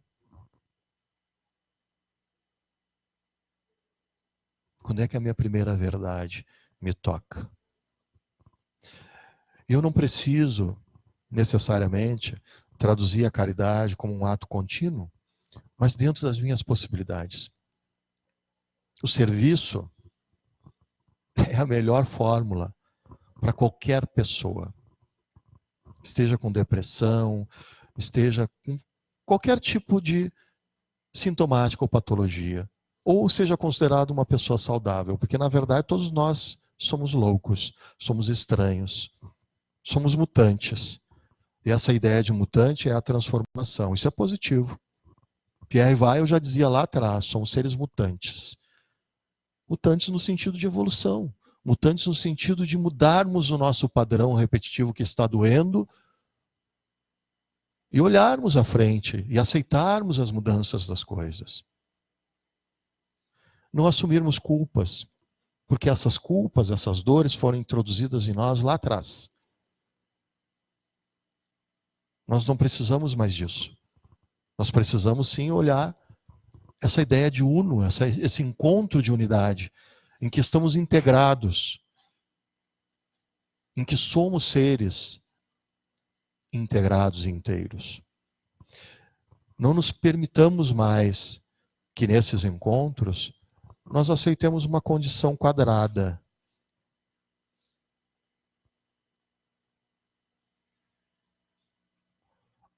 Quando é que a minha primeira verdade me toca? Eu não preciso, necessariamente, traduzir a caridade como um ato contínuo, mas dentro das minhas possibilidades. O serviço é a melhor fórmula para qualquer pessoa. Esteja com depressão, esteja com qualquer tipo de sintomática ou patologia, ou seja considerado uma pessoa saudável, porque na verdade todos nós somos loucos, somos estranhos, somos mutantes. E essa ideia de mutante é a transformação. Isso é positivo. Pierre Weil já dizia lá atrás: somos seres mutantes. Mutantes no sentido de evolução. Mutantes no sentido de mudarmos o nosso padrão repetitivo que está doendo e olharmos à frente e aceitarmos as mudanças das coisas. Não assumirmos culpas, porque essas culpas, essas dores foram introduzidas em nós lá atrás. Nós não precisamos mais disso. Nós precisamos sim olhar essa ideia de uno, esse encontro de unidade, em que estamos integrados, em que somos seres integrados e inteiros. Não nos permitamos mais que nesses encontros nós aceitemos uma condição quadrada.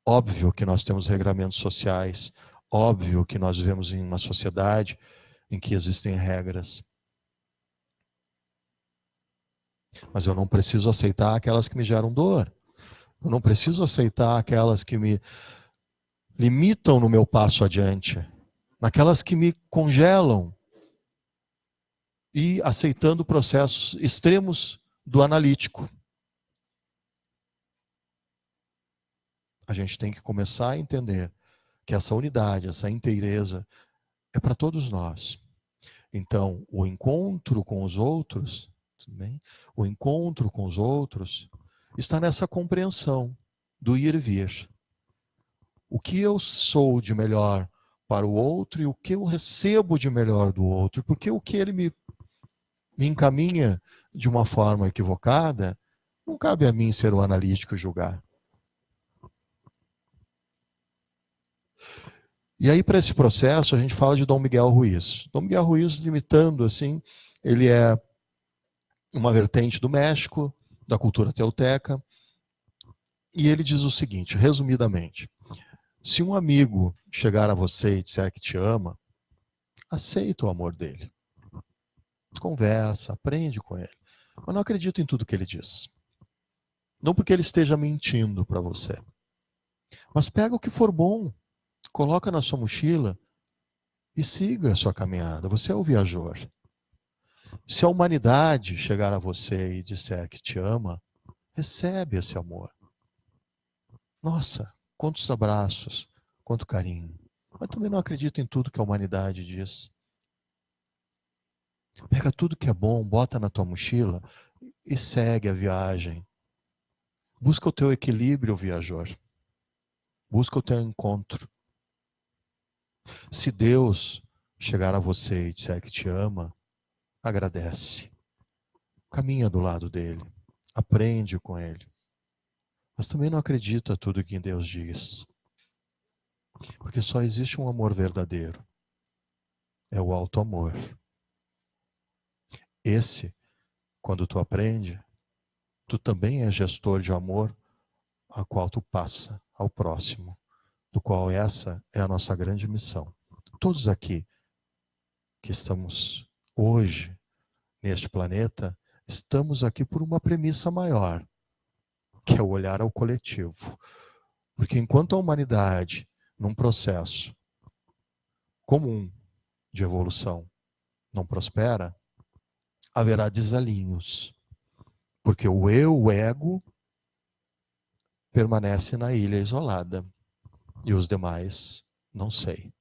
Óbvio que nós temos regramentos sociais, óbvio que nós vivemos em uma sociedade em que existem regras. Mas eu não preciso aceitar aquelas que me geram dor. Eu não preciso aceitar aquelas que me limitam no meu passo adiante. Naquelas que me congelam. E aceitando processos extremos do analítico. A gente tem que começar a entender que essa unidade, essa inteireza é para todos nós. Então, o encontro com os outros, tudo bem? O encontro com os outros está nessa compreensão do ir e vir. O que eu sou de melhor para o outro e o que eu recebo de melhor do outro, porque o que ele me encaminha de uma forma equivocada, não cabe a mim ser o analítico e julgar. E aí, para esse processo, a gente fala de Dom Miguel Ruiz. Dom Miguel Ruiz, limitando assim, ele é uma vertente do México, da cultura tolteca, e ele diz o seguinte, resumidamente: se um amigo chegar a você e disser que te ama, aceita o amor dele. Conversa, aprende com ele. Mas não acredita em tudo que ele diz. Não porque ele esteja mentindo para você. Mas pega o que for bom, coloca na sua mochila e siga a sua caminhada. Você é o viajor. Se a humanidade chegar a você e disser que te ama, recebe esse amor. Nossa, quantos abraços, quanto carinho. Mas também não acredito em tudo que a humanidade diz. Pega tudo que é bom, bota na tua mochila e segue a viagem. Busca o teu equilíbrio, viajor. Busca o teu encontro. Se Deus chegar a você e disser que te ama, agradece. Caminha do lado dele. Aprende com ele. Mas também não acredita tudo que Deus diz. Porque só existe um amor verdadeiro. É o alto amor. Esse, quando tu aprende, tu também é gestor de amor a qual tu passa ao próximo, do qual essa é a nossa grande missão. Todos aqui que estamos hoje neste planeta, estamos aqui por uma premissa maior, que é o olhar ao coletivo. Porque enquanto a humanidade, num processo comum de evolução, não prospera, haverá desalinhos. Porque o eu, o ego, permanece na ilha isolada. E os demais, não sei.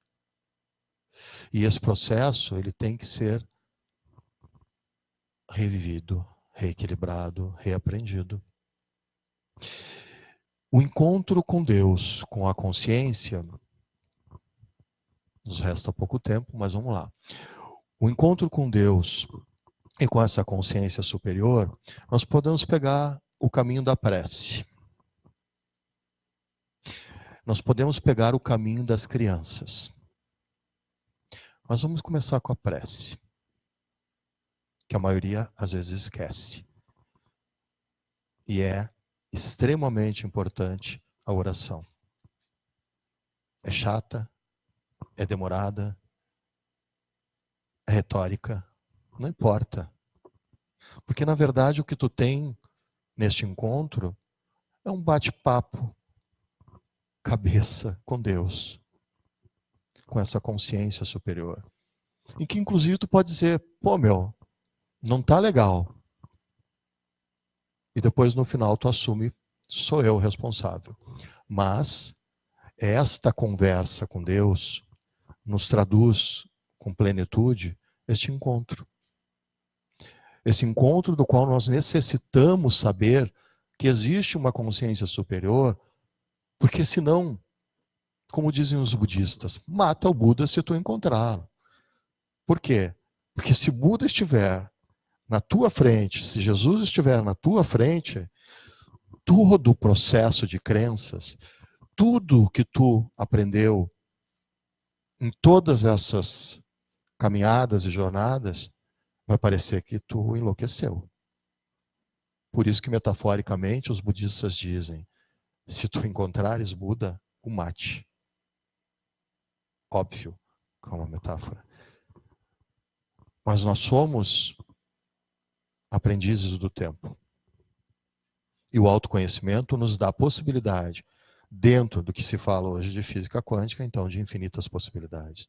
E esse processo, ele tem que ser revivido, reequilibrado, reaprendido. O encontro com Deus, com a consciência, nos resta pouco tempo, mas vamos lá. O encontro com Deus e com essa consciência superior, nós podemos pegar o caminho da prece. Nós podemos pegar o caminho das crianças. Mas vamos começar com a prece, que a maioria às vezes esquece. E é extremamente importante a oração. É chata, é demorada, é retórica, não importa. Porque na verdade o que tu tem neste encontro é um bate-papo cabeça com Deus, com essa consciência superior. Em que inclusive tu pode dizer, pô meu, não tá legal. E depois no final tu assume, sou eu o responsável. Mas esta conversa com Deus nos traduz com plenitude este encontro. Esse encontro do qual nós necessitamos saber que existe uma consciência superior, porque senão, como dizem os budistas, mata o Buda se tu encontrá-lo. Por quê? Porque se Buda estiver na tua frente, se Jesus estiver na tua frente, todo o processo de crenças, tudo que tu aprendeu em todas essas caminhadas e jornadas, vai parecer que tu enlouqueceu. Por isso que, metaforicamente, os budistas dizem, Se tu encontrares Buda, o mate. Óbvio, como uma metáfora. Mas nós somos aprendizes do tempo. E o autoconhecimento nos dá a possibilidade, dentro do que se fala hoje de física quântica, então, de infinitas possibilidades.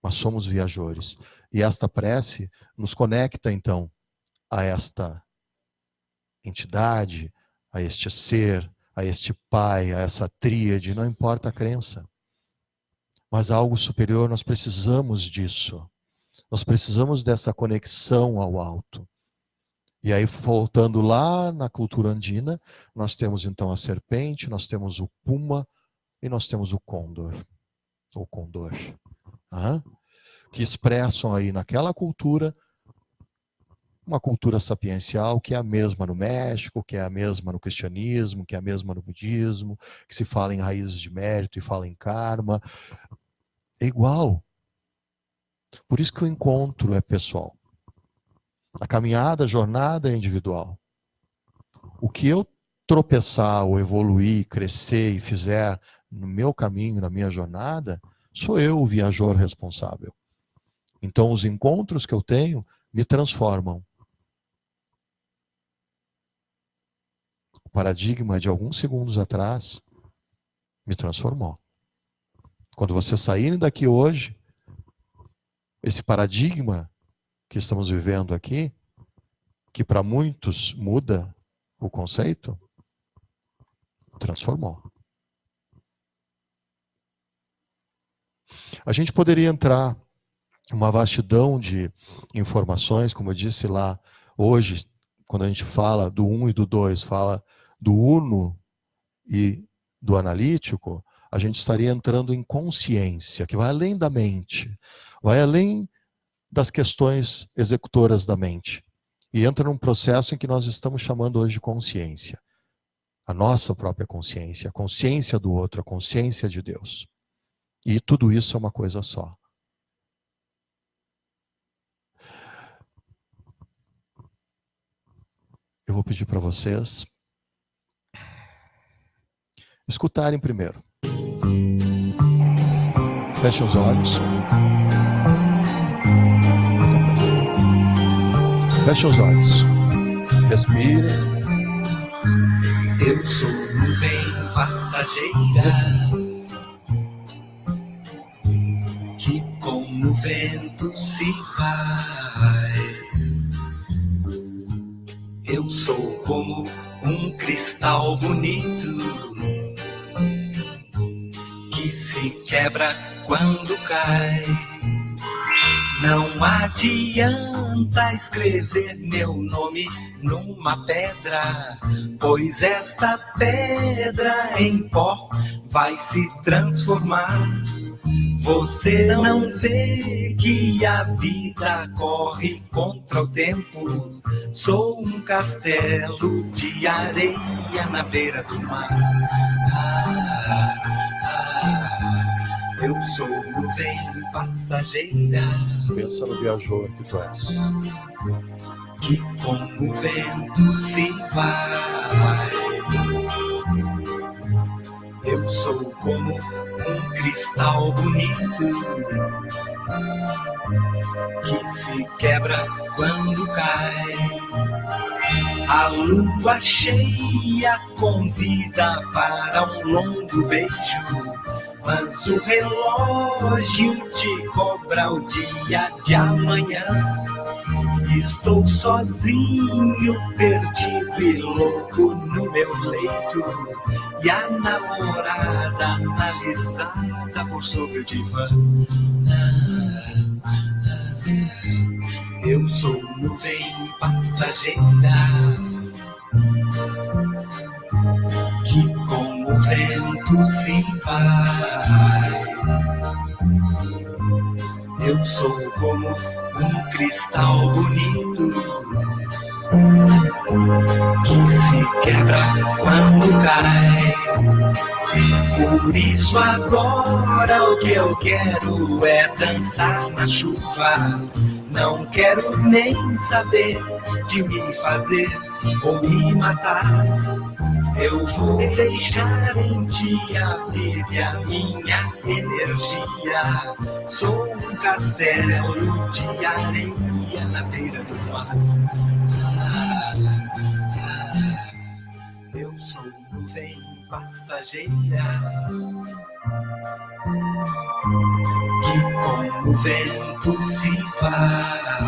Mas somos viajores. E esta prece nos conecta, então, a esta entidade, a este ser, a este pai, a essa tríade, não importa a crença. Mas algo superior, nós precisamos disso. Nós precisamos dessa conexão ao alto. E aí, voltando lá na cultura andina, nós temos então a serpente, nós temos o puma e nós temos o côndor, ou condor, que expressam aí naquela cultura uma cultura sapiencial que é a mesma no México, que é a mesma no cristianismo, que é a mesma no budismo, que se fala em raízes de mérito e fala em karma. É igual. Por isso que o encontro é pessoal. A caminhada, a jornada é individual. O que eu tropeçar, ou evoluir, crescer e fizer no meu caminho, na minha jornada, sou eu o viajor responsável. Então os encontros que eu tenho me transformam. O paradigma de alguns segundos atrás me transformou. Quando vocês saírem daqui hoje, esse paradigma que estamos vivendo aqui, que para muitos muda o conceito, transformou. A gente poderia entrar em uma vastidão de informações, como eu disse lá, hoje, quando a gente fala do 1 e do 2, fala do uno e do analítico, a gente estaria entrando em consciência, que vai além da mente, vai além das questões executoras da mente. E entra num processo em que nós estamos chamando hoje de consciência. A nossa própria consciência, a consciência do outro, a consciência de Deus. E tudo isso é uma coisa só. Eu vou pedir para vocês escutarem primeiro. Fechem os olhos. Fechem os olhos. Respirem. Eu sou nuvem passageira que com o vento se vai. Eu sou como um cristal bonito que se quebra quando cai. Não adianta escrever meu nome numa pedra, pois esta pedra em pó vai se transformar. Você não vê que a vida corre contra o tempo. Sou um castelo de areia na beira do mar. Eu sou nuvem passageira. Pensa no viajor que tu és. Que com o vento se vai. Eu sou como um cristal bonito que se quebra quando cai. A lua cheia convida para um longo beijo, mas o relógio te cobra o dia de amanhã. Estou sozinho, perdido e louco no meu leito, e a namorada analisada por sobre o divã. Eu sou nuvem passageira que com o vento se vai. Eu sou como um cristal bonito que se quebra quando cai. Por isso agora o que eu quero é dançar na chuva. Não quero nem saber de me fazer ou me matar. Eu vou deixar em ti a vida e a minha energia. Sou um castelo de areia na beira do mar. Eu sou nuvem passageira que com o vento se vai.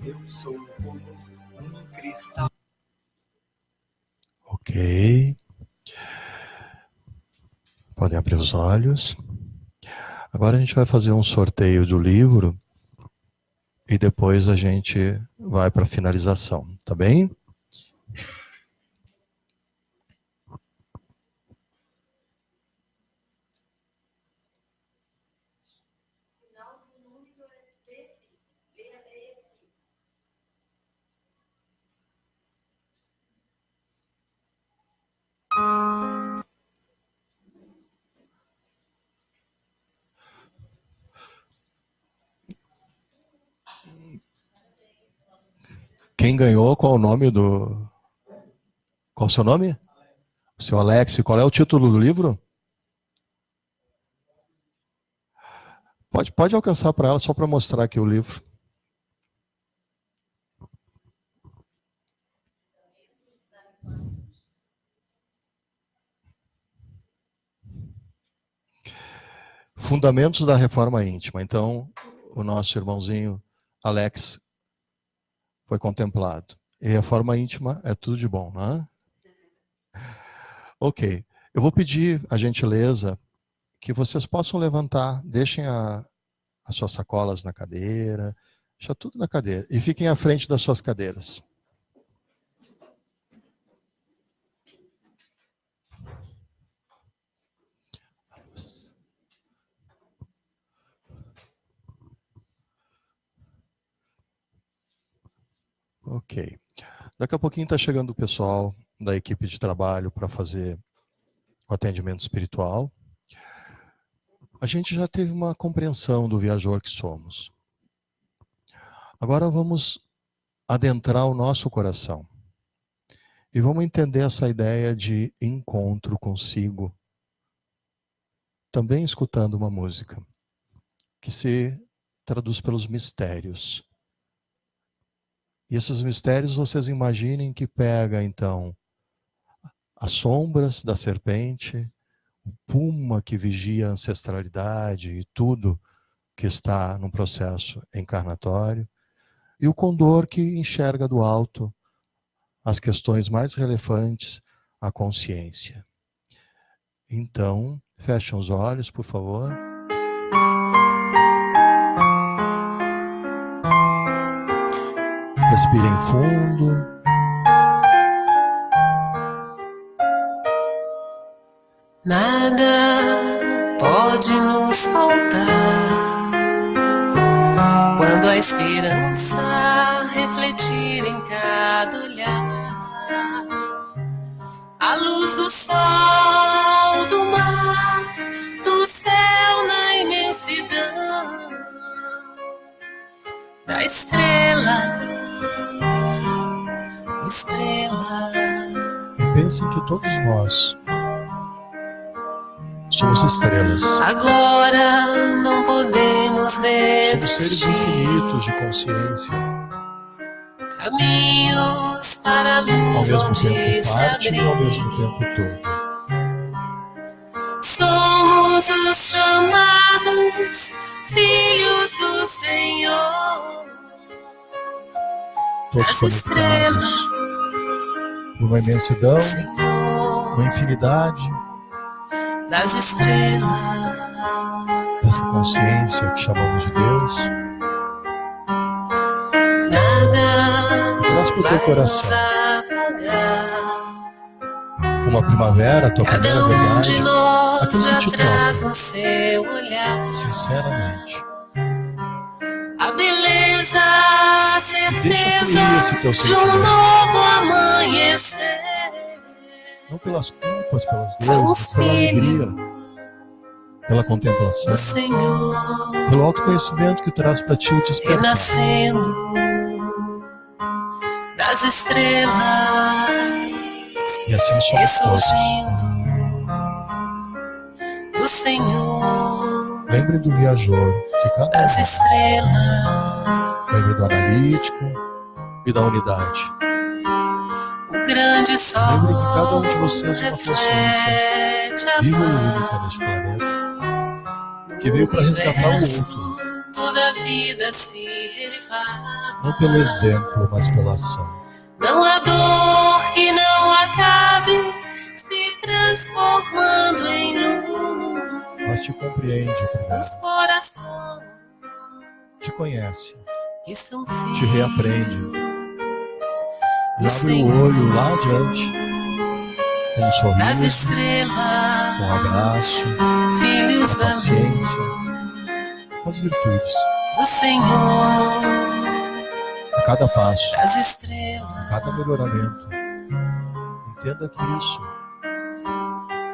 Eu sou como um cristal. Ok. Podem abrir os olhos. Agora a gente vai fazer um sorteio do livro e depois a gente vai para a finalização, tá bem? Quem ganhou, qual o nome do... Qual o seu nome? O seu Alex, qual é o título do livro? Pode alcançar para ela, só para mostrar aqui o livro. Fundamentos da Reforma Íntima. Então, o nosso irmãozinho Alex foi contemplado. E Reforma Íntima é tudo de bom, não é? Ok. Eu vou pedir a gentileza que vocês possam levantar, deixem as suas sacolas na cadeira, deixa tudo na cadeira, e fiquem à frente das suas cadeiras. Ok. Daqui a pouquinho está chegando o pessoal da equipe de trabalho para fazer o atendimento espiritual. A gente já teve uma compreensão do viajor que somos. Agora vamos adentrar o nosso coração. E vamos entender essa ideia de encontro consigo. Também escutando uma música que se traduz pelos mistérios. E esses mistérios vocês imaginem que pega então as sombras da serpente, o puma que vigia a ancestralidade e tudo que está no processo encarnatório, e o condor que enxerga do alto as questões mais relevantes à consciência. Então, fechem os olhos, por favor. Respirem fundo. Nada pode nos faltar quando a esperança refletir em cada olhar. A luz do sol, do mar, do céu na imensidão, da estrela. E pensem que todos nós somos estrelas. Agora não podemos desistir. Somos seres infinitos de consciência. Caminhos para a luz onde se abrir. Ao mesmo tempo todo. Somos os chamados filhos do Senhor. Todos conectados numa imensidão, numa infinidade das estrelas, dessa consciência que chamamos de Deus. Nada traz para o teu coração uma primavera, a tua primeira verdade, de nós aquilo já que te traz no toca, seu olhar sinceramente. a beleza, a Deixa fluir esse teu certeza de um sentimento. novo amanhecer. Não pelas culpas, pelas São dores, os mas pela filhos alegria, pela contemplação, do Senhor pelo autoconhecimento que traz para ti o despertar. renascendo das das estrelas E assim somos todos. ressurgindo do Senhor, Lembre do viajor, que cada das um. estrelas, Lembre do analítico e da unidade. o grande sol Lembre que cada um de vocês é uma consciência reflete a viva e única neste planeta, paz. que veio para resgatar o Universo, outro, toda a vida se refaz. não pelo exemplo, mas pela ação. Não há dor que não acabe se transformando em luz. Mas te compreende primeiro, Os corações te conhece, que são filhos te reaprende, e do abre Senhor, o olho lá adiante, com um das sorriso, estrelas, com um abraço, filhos com a da paciência, com as virtudes. do Senhor, A cada passo, das a estrelas, cada melhoramento, entenda que isso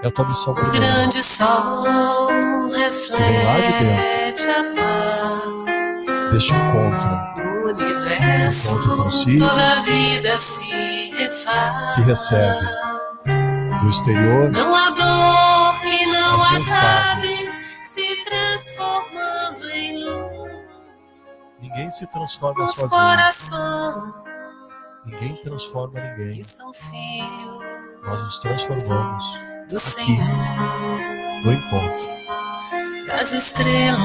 é a tua missão o primeira. grande sol Vem lá de reflete a paz Deste encontro, do universo, encontro consigo, toda a vida se refaz. que recebe do exterior Não há dor que não as mensagens. acabe se transformando em luz. Ninguém se transforma Os sozinho. corações Ninguém transforma ninguém. que são filhos Nós nos transformamos do Senhor, no encontro. das estrelas,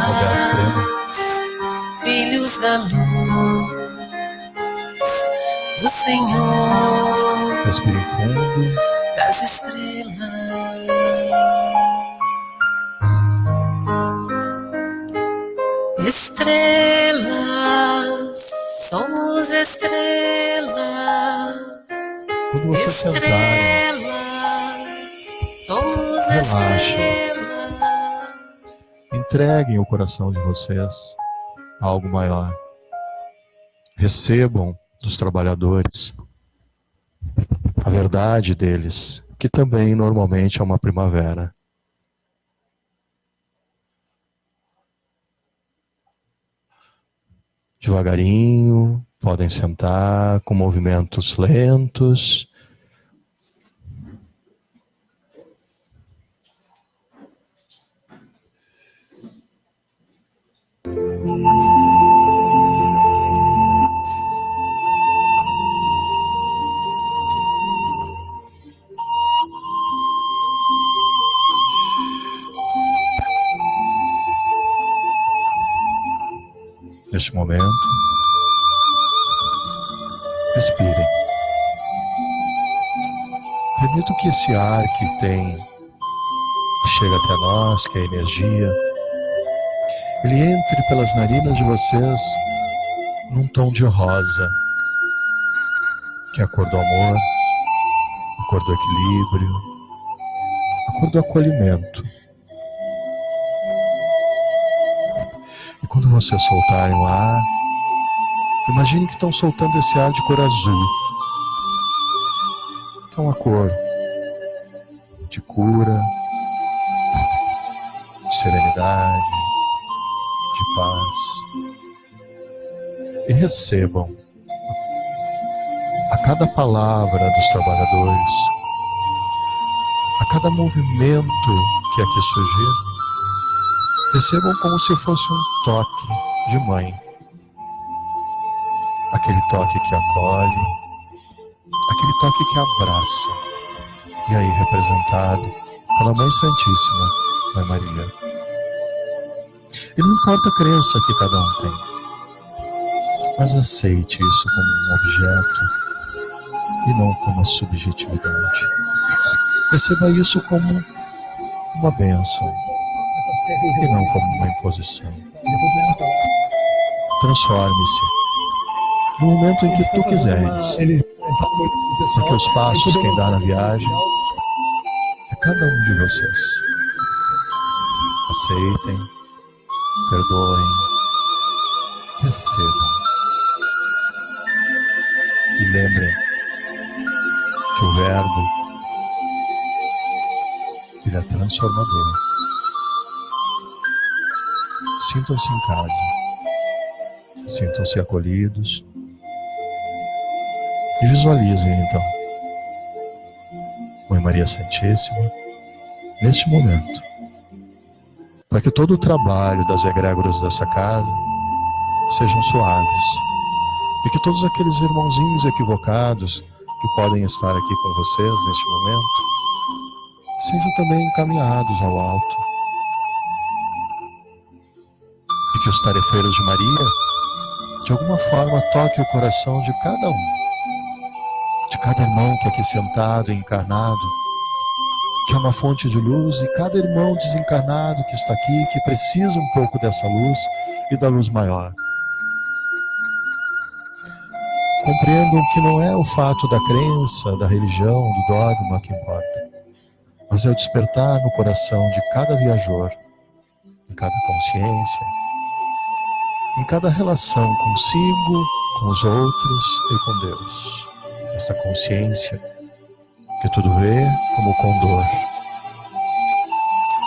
filhos da luz, do Senhor, Respire fundo. das estrelas. Estrelas, somos estrelas. Quando você sentar, Estrelas, somos Relaxe. estrelas. entreguem o coração de vocês a algo maior. Recebam dos trabalhadores a verdade deles, que também normalmente é uma primavera. Devagarinho, podem sentar com movimentos lentos. Neste momento, respirem. Permito que esse ar que chega até nós, que é a energia, ele entre pelas narinas de vocês num tom de rosa, que é a cor do amor, a cor do equilíbrio, a cor do acolhimento. E quando vocês soltarem o ar, imagine que estão soltando esse ar de cor azul, que é uma cor de cura, de serenidade, de paz. E recebam a cada palavra dos trabalhadores, a cada movimento que aqui surgir, recebam como se fosse um toque de mãe. Aquele toque que acolhe, aquele toque que abraça. E aí representado pela Mãe Santíssima, Mãe Maria. E não importa a crença que cada um tem, mas aceite isso como um objeto e não como uma subjetividade. Perceba isso como uma bênção e não como uma imposição. Transforme-se no momento em que tu quiseres, porque os passos quem dá na viagem é cada um de vocês. Aceitem, perdoem, recebam e lembrem que o verbo, ele é transformador. Sintam-se em casa, sintam-se acolhidos E visualizem então Mãe Maria Santíssima neste momento, para que todo o trabalho das egrégoras dessa casa sejam suaves, e que todos aqueles irmãozinhos equivocados que podem estar aqui com vocês neste momento sejam também encaminhados ao alto, e que os tarefeiros de Maria de alguma forma toquem o coração de cada um, de cada irmão que é aqui sentado e encarnado, que é uma fonte de luz, e cada irmão desencarnado que está aqui, que precisa um pouco dessa luz e da luz maior. Compreendam que não é o fato da crença, da religião, do dogma que importa, mas é o despertar no coração de cada viajor, em cada consciência, em cada relação consigo, com os outros e com Deus. Essa consciência que tudo vê como o condor,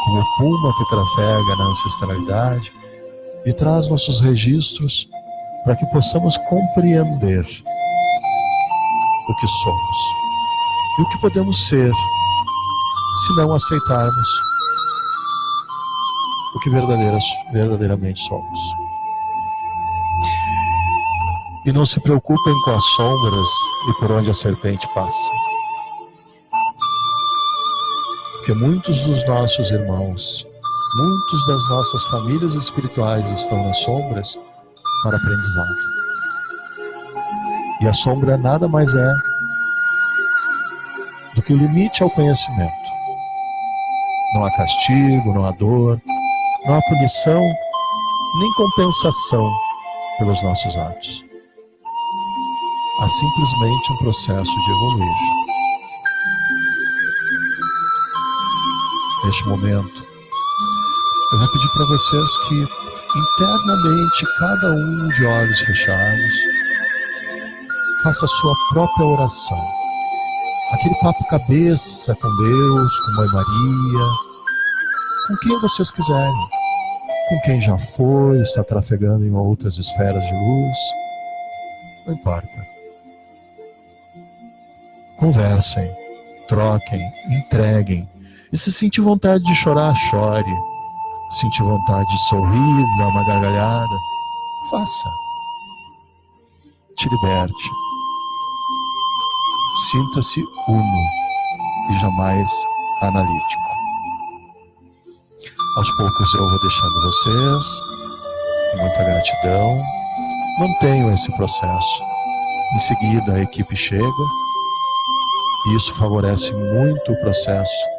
como o puma que trafega na ancestralidade e traz nossos registros para que possamos compreender o que somos e o que podemos ser se não aceitarmos o que verdadeiramente somos. E não se preocupem com as sombras e por onde a serpente passa, porque muitos dos nossos irmãos, muitos das nossas famílias espirituais estão nas sombras para aprendizado. E a sombra nada mais é do que o limite ao conhecimento. Não há castigo, não há dor, não há punição, nem compensação pelos nossos atos. Há simplesmente um processo de evoluir. Neste momento, eu vou pedir para vocês que internamente, cada um de olhos fechados, faça a sua própria oração. Aquele papo cabeça com Deus, com Mãe Maria, com quem vocês quiserem, com quem já foi, está trafegando em outras esferas de luz, não importa. Conversem, troquem, entreguem. E se sentir vontade de chorar, chore. Sentir vontade de sorrir, dar uma gargalhada, faça. Te liberte. Sinta-se uno e jamais analítico. Aos poucos eu vou deixando vocês, com muita gratidão. Mantenham esse processo. Em seguida a equipe chega, e isso favorece muito o processo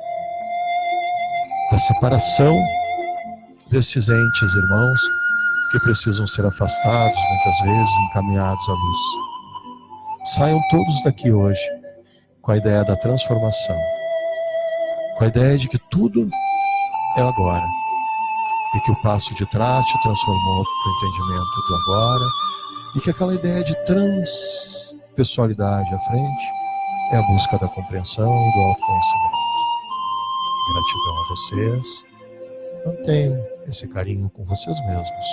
da separação desses entes irmãos que precisam ser afastados, muitas vezes encaminhados à luz. Saiam todos daqui hoje com a ideia da transformação, com a ideia de que tudo é agora, e que o passo de trás te transformou para o entendimento do agora, e que aquela ideia de transpessoalidade à frente é a busca da compreensão e do autoconhecimento. Gratidão a vocês. Mantenham esse carinho com vocês mesmos.